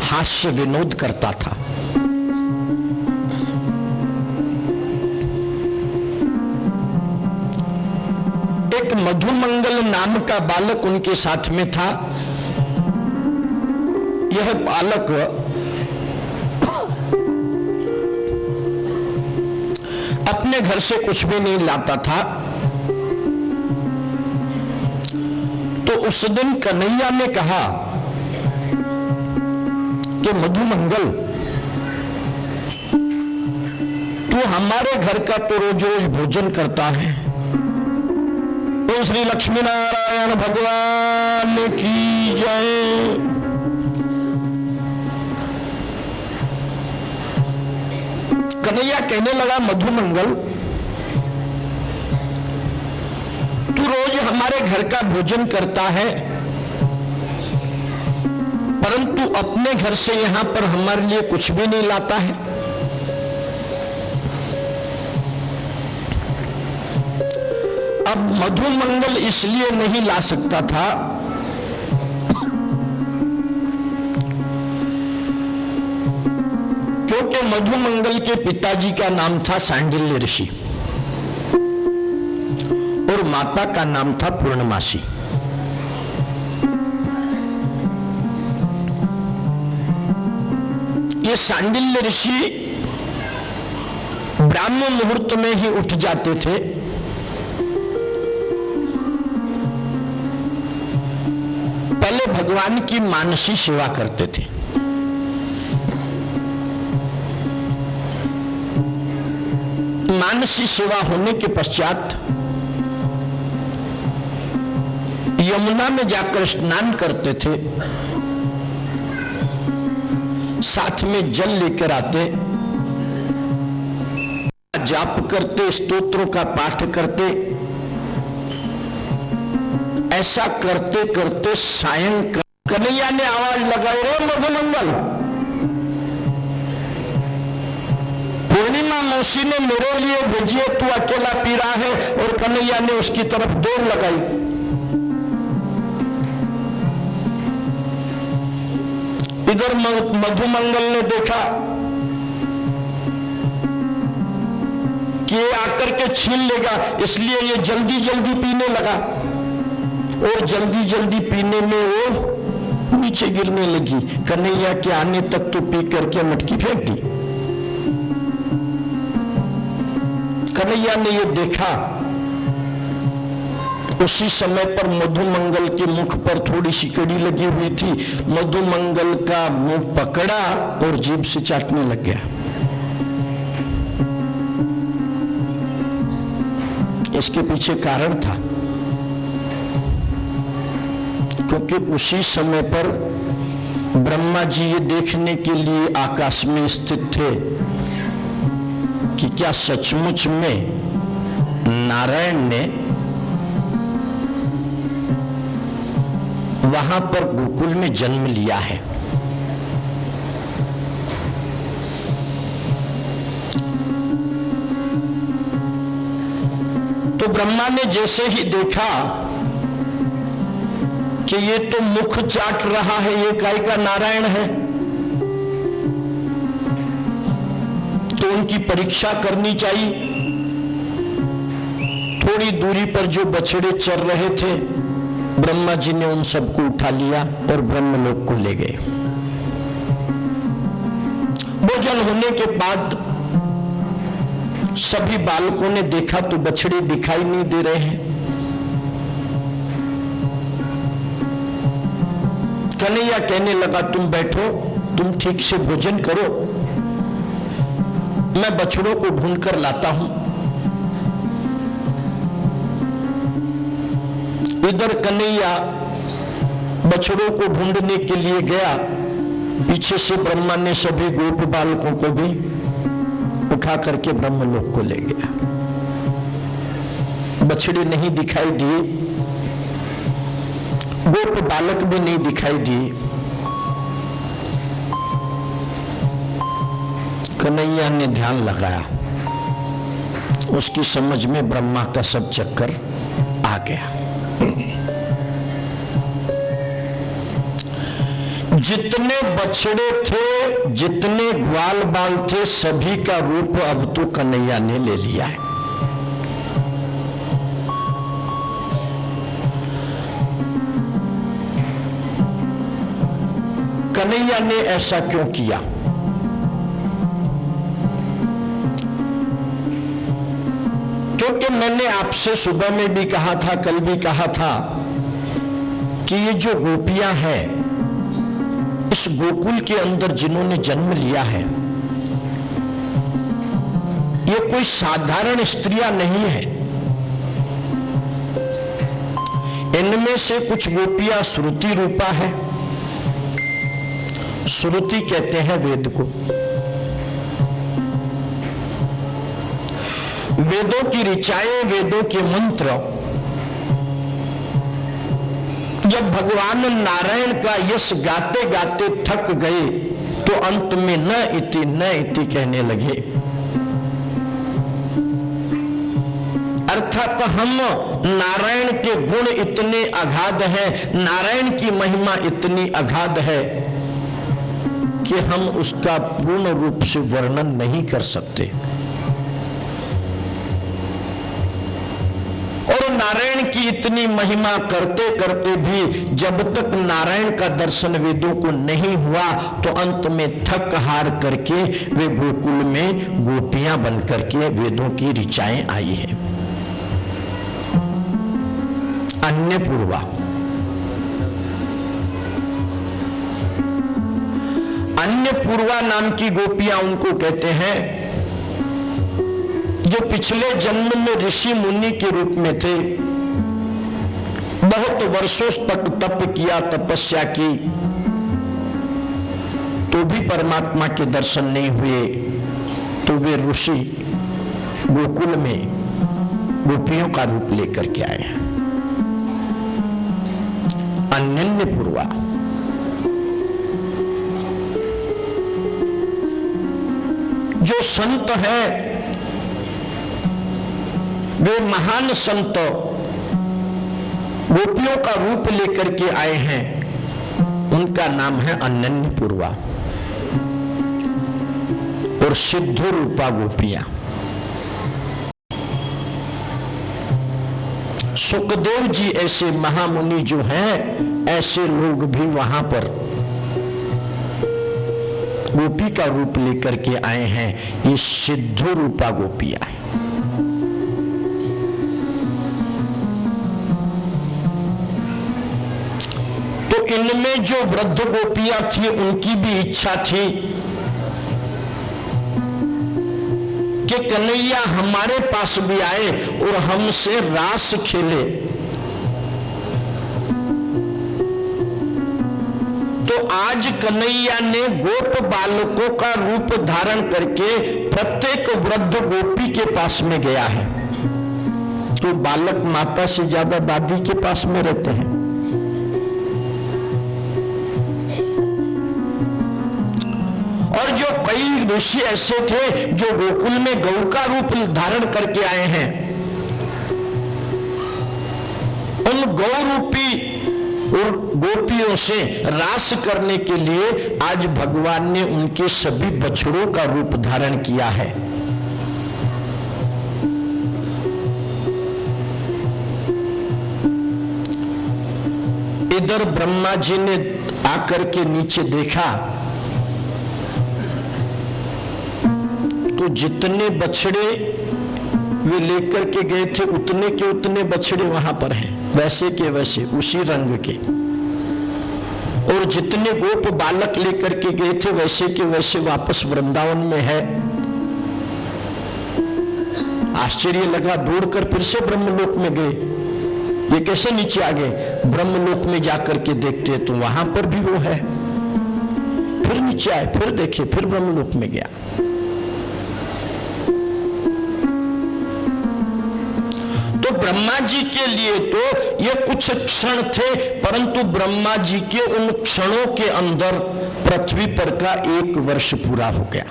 A: हास्य विनोद करता था। एक मधुमंगल नाम का बालक उनके साथ में था। यह बालक अपने घर से कुछ भी नहीं लाता था। तो उस दिन कन्हैया ने कहा कि मधुमंगल, तू हमारे घर का तो रोज रोज भोजन करता है, तो श्री लक्ष्मी नारायण भगवान की जय। कन्हैया कहने लगा, मधुमंगल तू रोज हमारे घर का भोजन करता है, परंतु अपने घर से यहां पर हमारे लिए कुछ भी नहीं लाता है। अब मधुमंगल इसलिए नहीं ला सकता था क्योंकि मधुमंगल के पिताजी का नाम था सांडिल्य ऋषि और माता का नाम था पूर्णमासी। ये सांडिल्य ऋषि ब्राह्मण मुहूर्त में ही उठ जाते थे। पहले भगवान की मानसी सेवा करते थे। मानसी सेवा होने के पश्चात यमुना में जाकर स्नान करते थे, साथ में जल लेकर आते, जाप करते, स्तोत्रों का पाठ करते। ऐसा करते करते सायंकाल कन्हैया ने आवाज लगाई, रे मधुमंगल, पूर्णिमा मौसी ने मेरे लिए भेजिए, तू अकेला पी रहा है। और कन्हैया ने उसकी तरफ दौड़ लगाई। इधर मधुमंगल ने देखा कि ये आकर के छीन लेगा, इसलिए ये जल्दी जल्दी पीने लगा और जल्दी जल्दी पीने में वो नीचे गिरने लगी। कन्हैया के आने तक तो पी करके मटकी फेंक दी। कन्हैया ने ये देखा। उसी समय पर मधुमंगल के मुख पर थोड़ी सी कड़ी लगी हुई थी। मधुमंगल का मुंह पकड़ा और जीभ से चाटने लग गया। इसके पीछे कारण था, क्योंकि उसी समय पर ब्रह्मा जी ये देखने के लिए आकाश में स्थित थे कि क्या सचमुच में नारायण ने वहां पर गोकुल में जन्म लिया है। तो ब्रह्मा ने जैसे ही देखा कि ये तो मुख चाट रहा है, ये काय का नारायण है, तो उनकी परीक्षा करनी चाहिए। थोड़ी दूरी पर जो बछड़े चर रहे थे, ब्रह्मा जी ने उन सबको उठा लिया और ब्रह्मलोक को ले गए। भोजन होने के बाद सभी बालकों ने देखा तो बछड़े दिखाई नहीं दे रहे हैं। कन्हैया कहने लगा, तुम बैठो, तुम ठीक से भोजन करो, मैं बछड़ों को ढूंढ कर लाता हूं। इधर कन्हैया बछड़ों को ढूंढने के लिए गया, पीछे से ब्रह्मा ने सभी गोप बालकों को भी उठा करके ब्रह्मलोक को ले गया। बछड़े नहीं दिखाई दिए, गोप बालक भी नहीं दिखाई दिए। कन्हैया ने ध्यान लगाया, उसकी समझ में ब्रह्मा का सब चक्कर आ गया। जितने बछड़े थे, जितने ग्वाल बाल थे, सभी का रूप अब तो कन्हैया ने ले लिया है। कन्हैया ने ऐसा क्यों किया? क्योंकि मैंने आपसे सुबह में भी कहा था, कल भी कहा था कि ये जो गोपियां हैं, इस गोकुल के अंदर जिन्होंने जन्म लिया है, ये कोई साधारण स्त्रियां नहीं है। इनमें से कुछ गोपियां श्रुति रूपा है। श्रुति कहते हैं वेद को। वेदों की ऋचाएं, वेदों के मंत्र जब भगवान नारायण का यश गाते गाते थक गए तो अंत में न इति कहने लगे। अर्थात हम नारायण के गुण इतने अगाध हैं, नारायण की महिमा इतनी अगाध है कि हम उसका पूर्ण रूप से वर्णन नहीं कर सकते। और नारायण की इतनी महिमा करते करते भी जब तक नारायण का दर्शन वेदों को नहीं हुआ तो अंत में थक हार करके वे गोकुल में गोपियां बन करके वेदों की ऋचाएं आई है। अन्नपूर्वा, अन्नपूर्वा नाम की गोपियां उनको कहते हैं जो पिछले जन्म में ऋषि मुनि के रूप में थे, बहुत वर्षों तक तप किया, तपस्या की, तो भी परमात्मा के दर्शन नहीं हुए, तो वे ऋषि गोकुल में गोपियों का रूप लेकर के आए। अन्नपूर्वा। जो संत है वे महान संत गोपियों का रूप लेकर के आए हैं, उनका नाम है अन्नपूर्वा और सिद्ध रूपा गोपियां। सुखदेव जी ऐसे महामुनि जो हैं, ऐसे लोग भी वहां पर गोपी का रूप लेकर के आए हैं। ये सिद्ध रूपा गोपियां है। तो इनमें जो वृद्ध गोपियां थी उनकी भी इच्छा थी कि कन्हैया हमारे पास भी आए और हमसे रास खेले। तो आज कन्हैया ने गोप बालकों का रूप धारण करके प्रत्येक वृद्ध गोपी के पास में गया है। तो बालक माता से ज्यादा दादी के पास में रहते हैं। और जो कई ऋषि ऐसे थे जो गोकुल में गौ का रूप धारण करके आए हैं, उन गौ रूपी और गोपियों से रास करने के लिए आज भगवान ने उनके सभी बछड़ों का रूप धारण किया है। इधर ब्रह्मा जी ने आकर के नीचे देखा तो जितने बछड़े वे लेकर के गए थे उतने के उतने बछड़े वहां पर हैं, वैसे के वैसे, उसी रंग के। और जितने गोप बालक लेकर के गए थे वैसे के वैसे वापस वृंदावन में है। आश्चर्य लगा, दौड़कर फिर से ब्रह्मलोक में गए। ये कैसे नीचे आ गए? ब्रह्मलोक में जाकर के देखते तो वहां पर भी वो है। फिर नीचे आए, फिर देखे, फिर ब्रह्मलोक में गया। तो ब्रह्मा जी के लिए तो ये कुछ क्षण थे, परंतु ब्रह्मा जी के उन क्षणों के अंदर पृथ्वी पर का 1 वर्ष पूरा हो गया।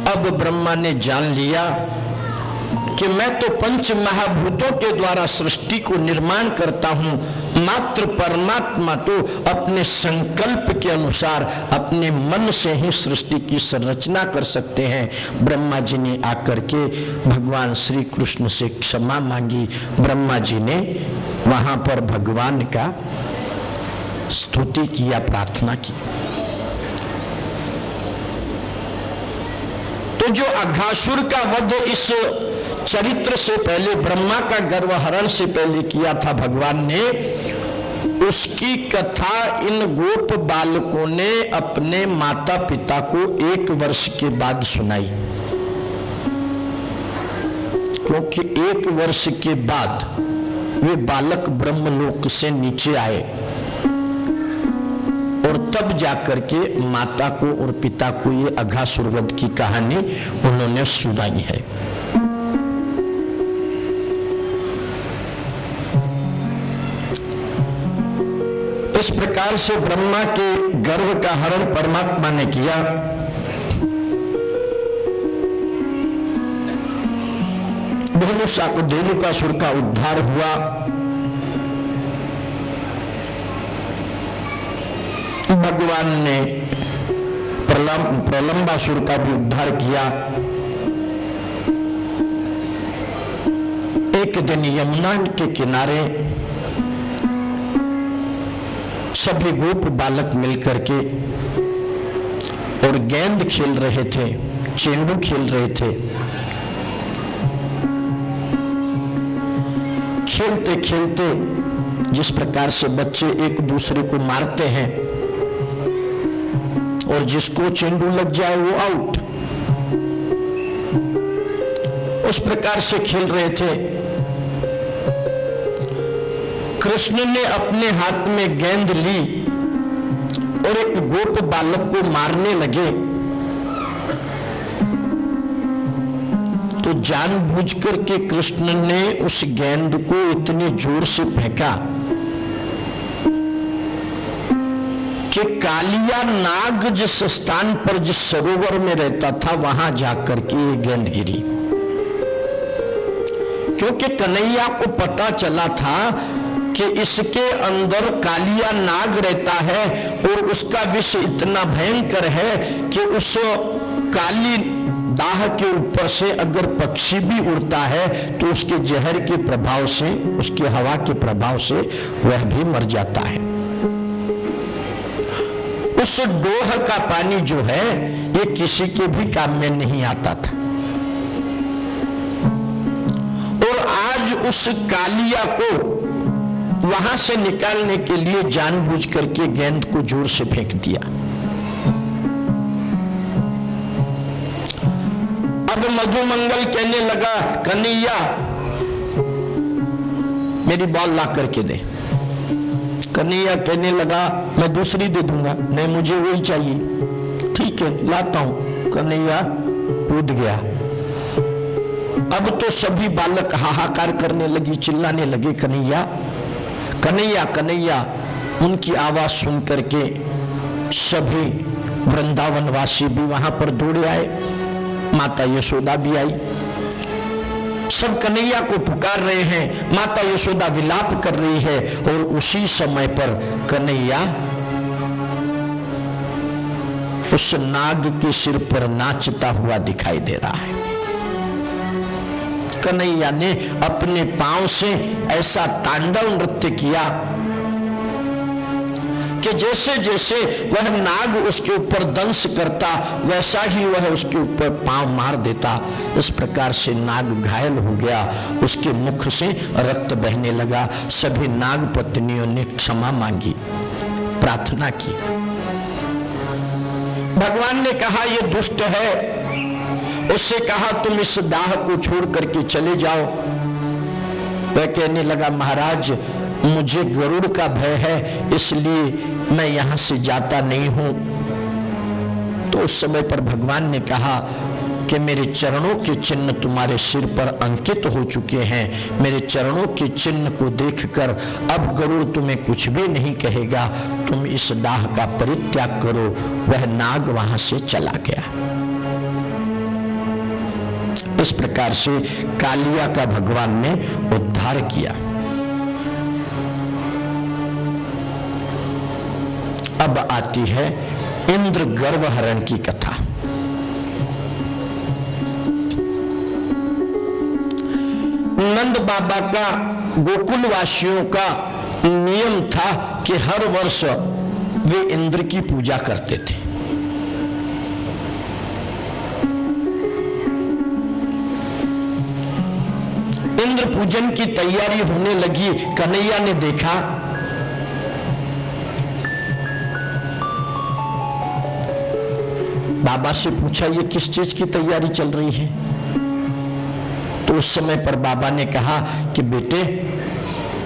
A: अब ब्रह्मा ने जान लिया कि मैं तो पंच महाभूतों के द्वारा सृष्टि को निर्माण करता हूं, मात्र परमात्मा तो अपने संकल्प के अनुसार अपने मन से ही सृष्टि की संरचना कर सकते हैं। ब्रह्मा जी ने आकर के भगवान श्री कृष्ण से क्षमा मांगी। ब्रह्मा जी ने वहां पर भगवान का स्तुति किया, प्रार्थना की। तो जो अघासुर का वध इस चरित्र से पहले, ब्रह्मा का गर्वहरण से पहले किया था भगवान ने, उसकी कथा इन गोप बालकों ने अपने माता पिता को 1 वर्ष के बाद सुनाई। क्योंकि 1 वर्ष के बाद वे बालक ब्रह्मलोक से नीचे आए और तब जाकर के माता को और पिता को ये अघासुर वध की कहानी उन्होंने सुनाई है। इस प्रकार से ब्रह्मा के गर्व का हरण परमात्मा ने किया। धेनुकासुर का उद्धार हुआ। भगवान ने प्रलंबासुर का भी उद्धार किया। एक दिन यमुना के किनारे सभी गोप बालक मिलकर के और गेंद खेल रहे थे, चेंडू खेल रहे थे। खेलते खेलते जिस प्रकार से बच्चे एक दूसरे को मारते हैं और जिसको चेंडू लग जाए वो आउट, उस प्रकार से खेल रहे थे। कृष्ण ने अपने हाथ में गेंद ली और एक गोप बालक को मारने लगे तो जानबूझकर के कृष्ण ने उस गेंद को इतनी जोर से फेंका कि कालिया नाग जिस स्थान पर, जिस सरोवर में रहता था, वहां जाकर के ये गेंद गिरी। क्योंकि कन्हैया को पता चला था कि इसके अंदर कालिया नाग रहता है और उसका विष इतना भयंकर है कि उस काली दाह के ऊपर से अगर पक्षी भी उड़ता है तो उसके जहर के प्रभाव से, उसके हवा के प्रभाव से वह भी मर जाता है। उस डोह का पानी जो है ये किसी के भी काम में नहीं आता था। और आज उस कालिया को वहां से निकालने के लिए जानबूझ करके गेंद को जोर से फेंक दिया। अब मधुमंगल कहने लगा, कन्हैया मेरी बॉल ला करके दे। कन्हैया कहने लगा, मैं दूसरी दे दूंगा। नहीं, मुझे वही चाहिए। ठीक है, लाता हूं। कन्हैया कूद गया। अब तो सभी बालक हाहाकार करने लगी, चिल्लाने लगे, कन्हैया कन्हैया कन्हैया। उनकी आवाज सुन करके सभी वृंदावन वासी भी वहां पर दौड़े आए। माता यशोदा भी आई। सब कन्हैया को पुकार रहे हैं। माता यशोदा विलाप कर रही है और उसी समय पर कन्हैया उस नाग के सिर पर नाचता हुआ दिखाई दे रहा है। कन्हैया ने अपने पांव से ऐसा तांडव नृत्य किया कि जैसे जैसे वह नाग उसके ऊपर दंश करता वैसा ही वह उसके ऊपर पांव मार देता। इस प्रकार से नाग घायल हो गया, उसके मुख से रक्त बहने लगा। सभी नाग पत्नियों ने क्षमा मांगी, प्रार्थना की। भगवान ने कहा ये दुष्ट है, उससे कहा तुम इस दाह को छोड़ करके चले जाओ। वह कहने लगा महाराज मुझे गरुड़ का भय है, इसलिए मैं यहां से जाता नहीं हूं। तो उस समय पर भगवान ने कहा कि मेरे चरणों के चिन्ह तुम्हारे सिर पर अंकित हो चुके हैं। मेरे चरणों के चिन्ह को देखकर अब गरुड़ तुम्हें कुछ भी नहीं कहेगा, तुम इस दाह का परित्याग करो। वह नाग वहां से चला गया। इस प्रकार से कालिया का भगवान ने उद्धार किया। अब आती है इंद्र गर्वहरण की कथा। नंद बाबा का गोकुल वासियों का नियम था कि हर वर्ष वे इंद्र की पूजा करते थे। इंद्र पूजन की तैयारी होने लगी। कन्हैया ने देखा बाबा से पूछा ये किस चीज की तैयारी चल रही है। तो उस समय पर बाबा ने कहा कि बेटे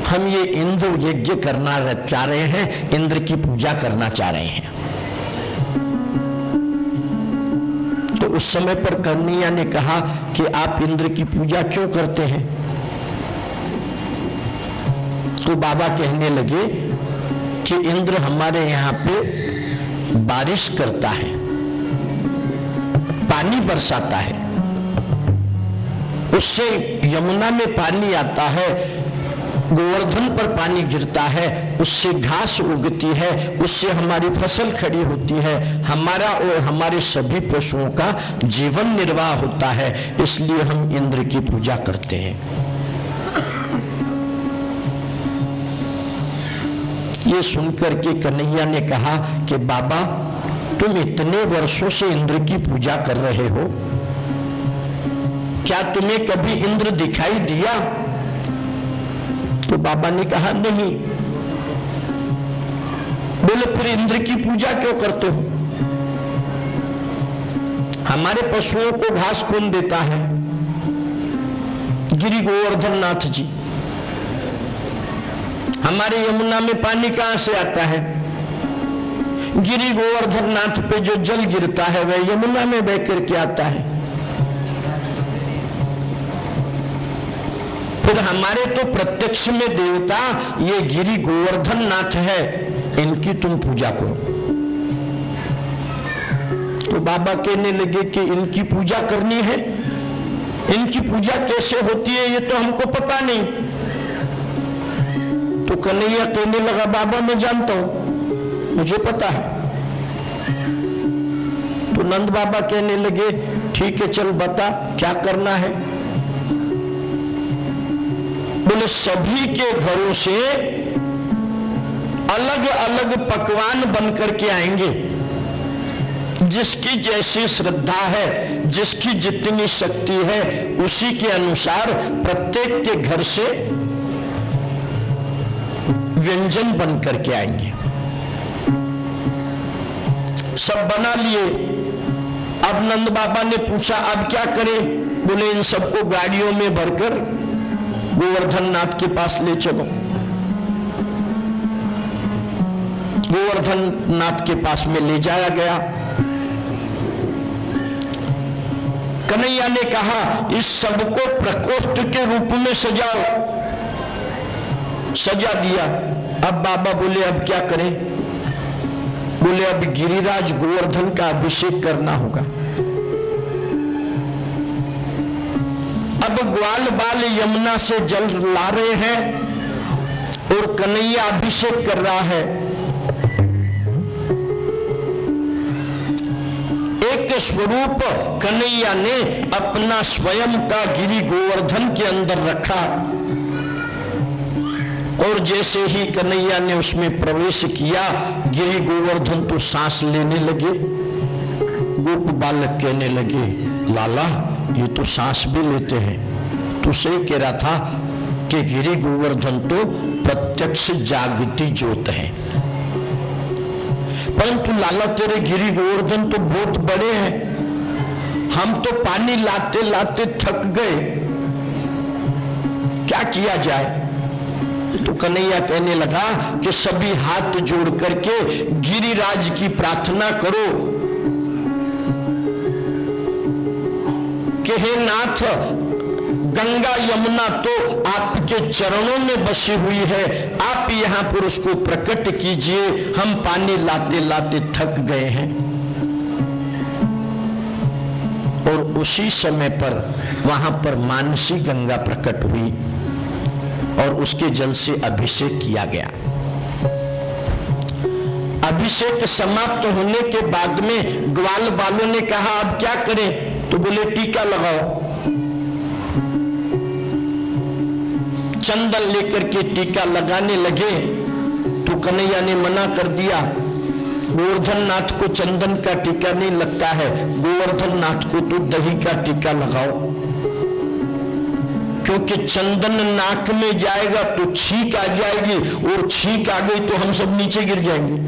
A: हम ये इंद्र यज्ञ करना चाह रहे हैं, इंद्र की पूजा करना चाह रहे हैं। तो उस समय पर कन्हैया ने कहा कि आप इंद्र की पूजा क्यों करते हैं। तो बाबा कहने लगे कि इंद्र हमारे यहाँ पे बारिश करता है, पानी बरसाता है, उससे यमुना में पानी आता है, गोवर्धन पर पानी गिरता है, उससे घास उगती है, उससे हमारी फसल खड़ी होती है, हमारा और हमारे सभी पशुओं का जीवन निर्वाह होता है, इसलिए हम इंद्र की पूजा करते हैं। ये सुनकर के कन्हैया ने कहा कि बाबा तुम इतने वर्षों से इंद्र की पूजा कर रहे हो, क्या तुम्हें कभी इंद्र दिखाई दिया। तो बाबा ने कहा नहीं। बोले फिर इंद्र की पूजा क्यों करते हो। हमारे पशुओं को घास कौन देता है। गिरि गोवर्धन नाथ जी। हमारे यमुना में पानी कहां से आता है। गिरि गोवर्धन नाथ पे जो जल गिरता है वह यमुना में बह करके आता है। फिर हमारे तो प्रत्यक्ष में देवता ये गिरि गोवर्धन नाथ है, इनकी तुम पूजा करो। तो बाबा कहने लगे कि इनकी पूजा करनी है, इनकी पूजा कैसे होती है ये तो हमको पता नहीं। तो कन्हैया कहने लगा बाबा मैं जानता हूं, मुझे पता है। तो नंद बाबा कहने लगे ठीक है चल बता क्या करना है। बोले सभी के घरों से अलग अलग पकवान बन करके आएंगे, जिसकी जैसी श्रद्धा है, जिसकी जितनी शक्ति है उसी के अनुसार प्रत्येक के घर से व्यंजन बन करके आएंगे। सब बना लिए। अब नंद बाबा ने पूछा अब क्या करें। बोले इन सबको गाड़ियों में भरकर गोवर्धन नाथ के पास ले चलो। गोवर्धन नाथ के पास में ले जाया गया। कन्हैया ने कहा इस सबको प्रकोष्ठ के रूप में सजाओ। सजा दिया। अब बाबा बोले अब क्या करें। बोले अब गिरिराज गोवर्धन का अभिषेक करना होगा। अब ग्वाल बाल यमुना से जल ला रहे हैं और कन्हैया अभिषेक कर रहा है। एक स्वरूप कन्हैया ने अपना स्वयं का गिरि गोवर्धन के अंदर रखा और जैसे ही कन्हैया ने उसमें प्रवेश किया, गिरि गोवर्धन तो सांस लेने लगे। गोप बालक कहने लगे, लाला ये तो सांस भी लेते हैं। तो सही कह रहा था कि गिरि गोवर्धन तो प्रत्यक्ष जागती ज्योत है, परंतु लाला तेरे गिरि गोवर्धन तो बहुत बड़े हैं, हम तो पानी लाते लाते थक गए, क्या किया जाए? तो कन्हैया कहने लगा कि सभी हाथ जोड़ करके गिरिराज की प्रार्थना करो कि हे नाथ, गंगा यमुना तो आपके चरणों में बसी हुई है, आप यहां पर उसको प्रकट कीजिए, हम पानी लाते लाते थक गए हैं। और उसी समय पर वहां पर मानसी गंगा प्रकट हुई और उसके जल से अभिषेक किया गया। अभिषेक समाप्त होने के बाद में ग्वाल बालों ने कहा अब क्या करें? तो बोले टीका लगाओ। चंदन लेकर के टीका लगाने लगे तो कन्हैया ने मना कर दिया, गोवर्धन नाथ को चंदन का टीका नहीं लगता है, गोवर्धन नाथ को तो दही का टीका लगाओ, क्योंकि चंदन नाक में जाएगा तो छींक आ जाएगी और छींक आ गई तो हम सब नीचे गिर जाएंगे।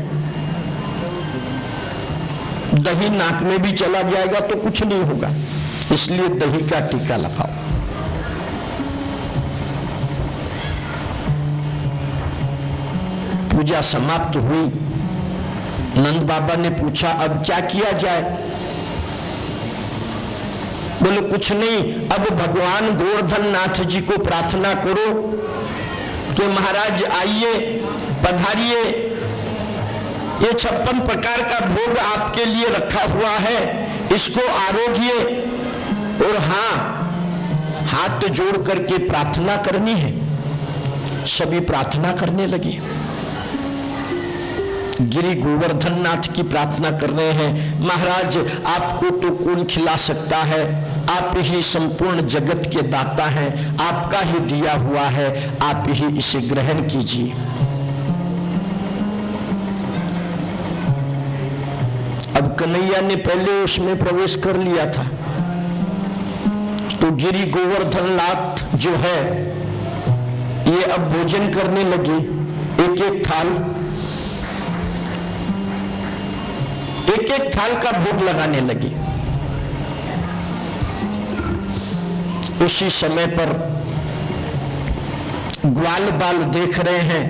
A: दही नाक में भी चला जाएगा तो कुछ नहीं होगा, इसलिए दही का टीका लगाओ। पूजा समाप्त हुई। नंद बाबा ने पूछा अब क्या किया जाए? बोले कुछ नहीं, अब भगवान गोवर्धन नाथ जी को प्रार्थना करो कि महाराज आइए, पधारिए, ये 56 प्रकार का भोग आपके लिए रखा हुआ है, इसको आरोगिए। और हाँ, हाथ जोड़ करके प्रार्थना करनी है। सभी प्रार्थना करने लगे। गिरि गोवर्धन नाथ की प्रार्थना कर रहे हैं, महाराज आपको तो कौन खिला सकता है, आप ही संपूर्ण जगत के दाता हैं, आपका ही दिया हुआ है, आप ही इसे ग्रहण कीजिए। अब कन्हैया ने पहले उसमें प्रवेश कर लिया था, तो गिरि गोवर्धन नाथ जो है ये अब भोजन करने लगे। एक एक थाल का भोग लगाने लगे। उसी समय पर ग्वाल बाल देख रहे हैं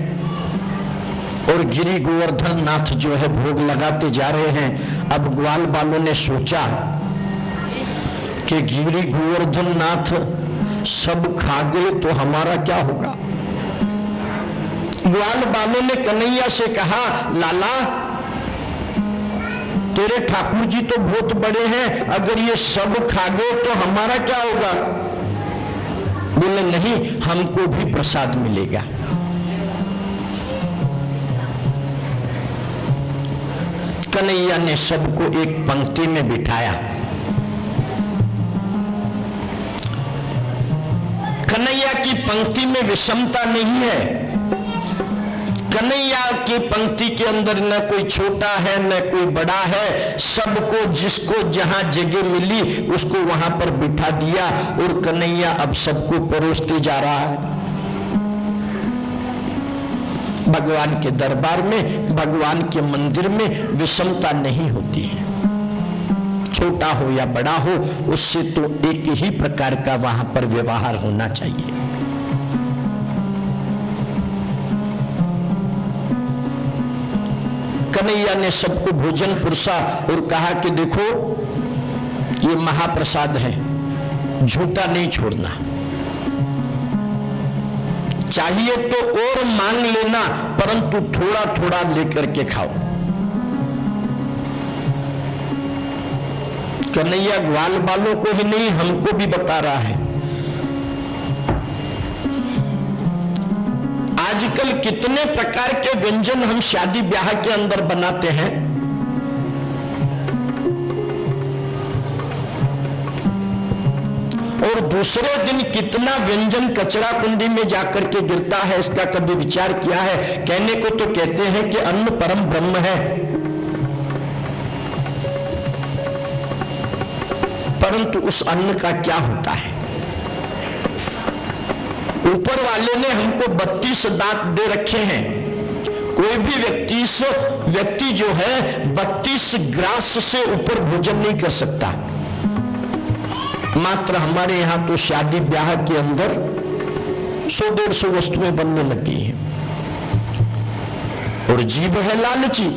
A: और गिरि गोवर्धन नाथ जो है भोग लगाते जा रहे हैं। अब ग्वाल बालों ने सोचा कि गिरि गोवर्धन नाथ सब खा गए तो हमारा क्या होगा? ग्वाल बालों ने कन्हैया से कहा, लाला तेरे ठाकुर जी तो बहुत बड़े हैं, अगर ये सब खा गए तो हमारा क्या होगा? बोले नहीं, हमको भी प्रसाद मिलेगा। कन्हैया ने सबको एक पंक्ति में बिठाया। कन्हैया की पंक्ति में विषमता नहीं है। कन्हैया की पंक्ति के अंदर न कोई छोटा है न कोई बड़ा है, सबको जिसको जहां जगह मिली उसको वहां पर बिठा दिया और कन्हैया अब सबको परोसते जा रहा है। भगवान के दरबार में, भगवान के मंदिर में विषमता नहीं होती है। छोटा हो या बड़ा हो, उससे तो एक ही प्रकार का वहां पर व्यवहार होना चाहिए। कन्हैया ने सबको भोजन पुरसा और कहा कि देखो ये महाप्रसाद है, झूठा नहीं छोड़ना, चाहिए तो और मांग लेना, परंतु थोड़ा थोड़ा लेकर के खाओ। कन्हैया ग्वाल बालों को ही नहीं हमको भी बता रहा है। आजकल कितने प्रकार के व्यंजन हम शादी ब्याह के अंदर बनाते हैं, और दूसरे दिन कितना व्यंजन कचरा कुंडी में जाकर के गिरता है, इसका कभी विचार किया है? कहने को तो कहते हैं कि अन्न परम ब्रह्म है, परंतु उस अन्न का क्या होता है? ऊपर वाले ने हमको 32 दांत दे रखे हैं। कोई भी व्यक्ति जो है 32 ग्रास से ऊपर भोजन नहीं कर सकता। मात्र हमारे यहां तो शादी ब्याह के अंदर 100-150 वस्तुएं बनने लगी हैं, और जीभ है लालची,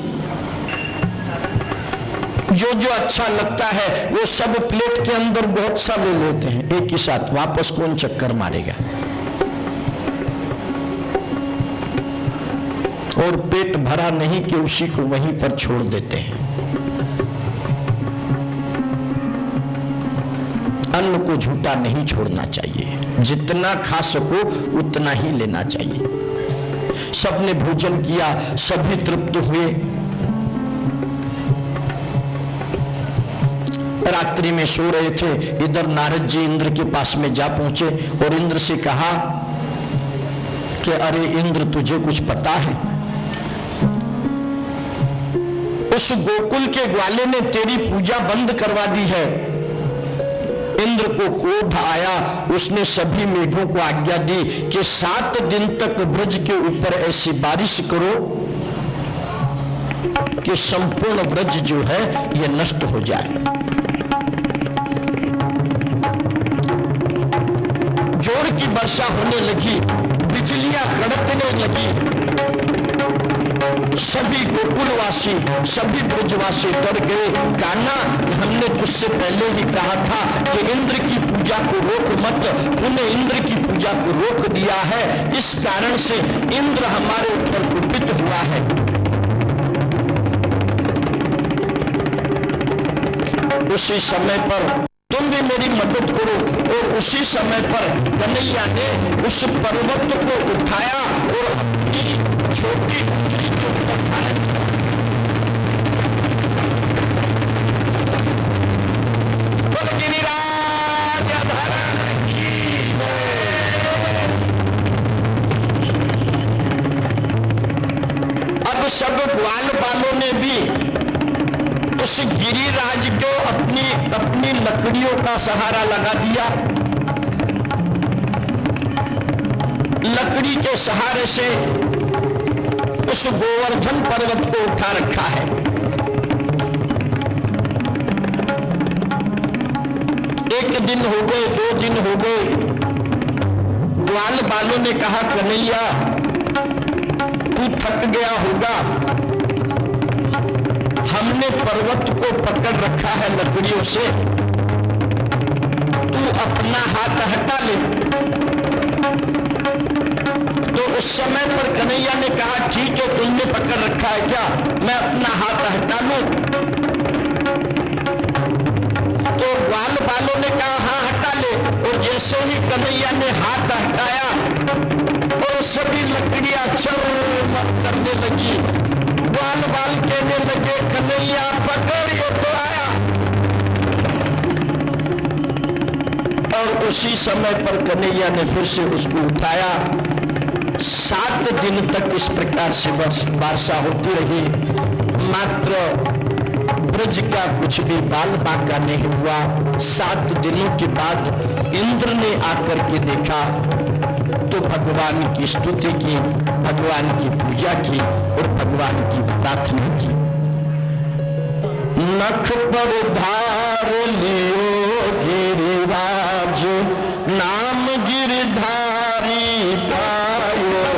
A: जो जो अच्छा लगता है वो सब प्लेट के अंदर बहुत सा ले लेते हैं एक ही साथ। वापस कौन चक्कर मारेगा? और पेट भरा नहीं कि उसी को वहीं पर छोड़ देते हैं। अन्न को झूठा नहीं छोड़ना चाहिए, जितना खा सको उतना ही लेना चाहिए। सबने भोजन किया, सभी तृप्त हुए। रात्रि में सो रहे थे, इधर नारद जी इंद्र के पास में जा पहुंचे और इंद्र से कहा कि अरे इंद्र, तुझे कुछ पता है? उस गोकुल के ग्वाले ने तेरी पूजा बंद करवा दी है। इंद्र को क्रोध आया, उसने सभी मेघों को आज्ञा दी कि 7 दिन तक ब्रज के ऊपर ऐसी बारिश करो कि संपूर्ण ब्रज जो है यह नष्ट हो जाए। जोर की वर्षा होने लगी, बिजलियां कड़कने लगी। सभी गोकुलवासी, सभी ब्रजवासी डर गए। कान्हा, हमने तुझसे पहले ही कहा था कि इंद्र की पूजा को रोक मत, तूने इंद्र की पूजा को रोक दिया है, इस कारण से इंद्र हमारे ऊपर कुपित हुआ है। उसी समय पर तुम भी मेरी मदद करो। और उसी समय पर कन्हैया ने उस पर्वत को उठाया और अपनी छोटी उंगली को उठाया। गिरिराज धरण की अब सब ग्वाल बालों ने भी उस गिरिराज को अपनी लकड़ियों का सहारा लगा दिया। लकड़ी के सहारे से उस गोवर्धन पर्वत को उठा रखा है। एक दिन हो गए, 2 दिन हो गए, ग्वाल बालों ने कहा कन्हैया, तू थक गया होगा, हमने पर्वत को पकड़ रखा है लकड़ियों से, तू अपना हाथ हटा ले। तो उस समय पर कन्हैया ने कहा ठीक है, तुमने पकड़ रखा है क्या, मैं अपना हाथ हटा लूं? तो ग्वाल बालों ने कहा हाँ हटा ले। और जैसे ही कन्हैया ने हाथ हटाया और सभी लकड़ियां चरमर करने लगी। ग्वाल बाल कहने लगे कन्हैया पकड़, ये तो आया। और उसी समय पर कन्हैया ने फिर से उसको उठाया। 7 दिन तक इस प्रकार से वर्षा होती रही, मात्र ब्रज का कुछ भी बाल बांका नहीं हुआ। 7 दिनों के बाद इंद्र ने आकर के देखा तो भगवान की स्तुति की, भगवान की पूजा की और भगवान की प्रार्थना की। नख पर धार लियो गिरिराज, नाम गिरधारी पायो।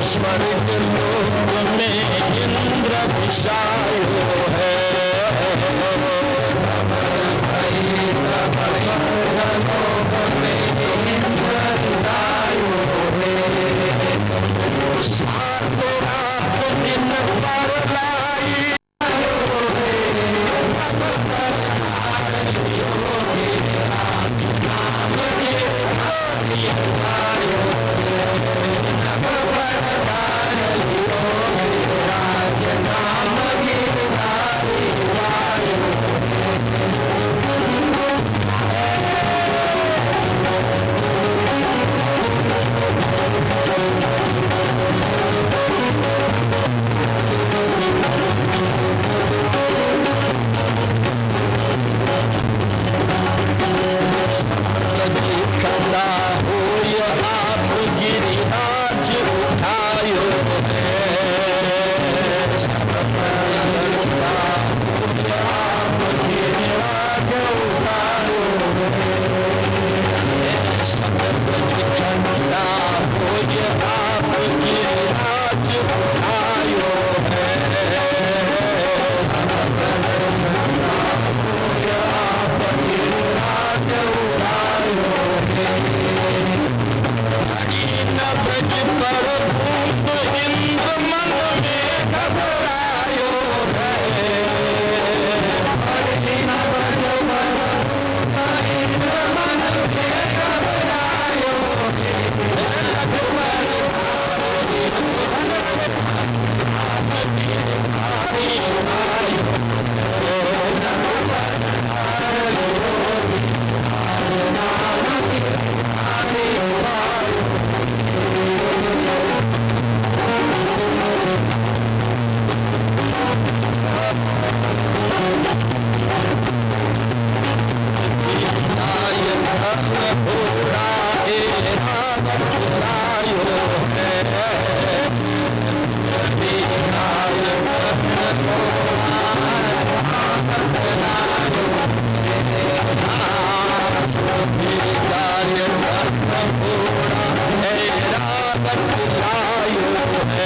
A: स्वर्ग लोक में इंद्र विषायो है। सातों रात दिन पर लाई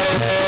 A: है।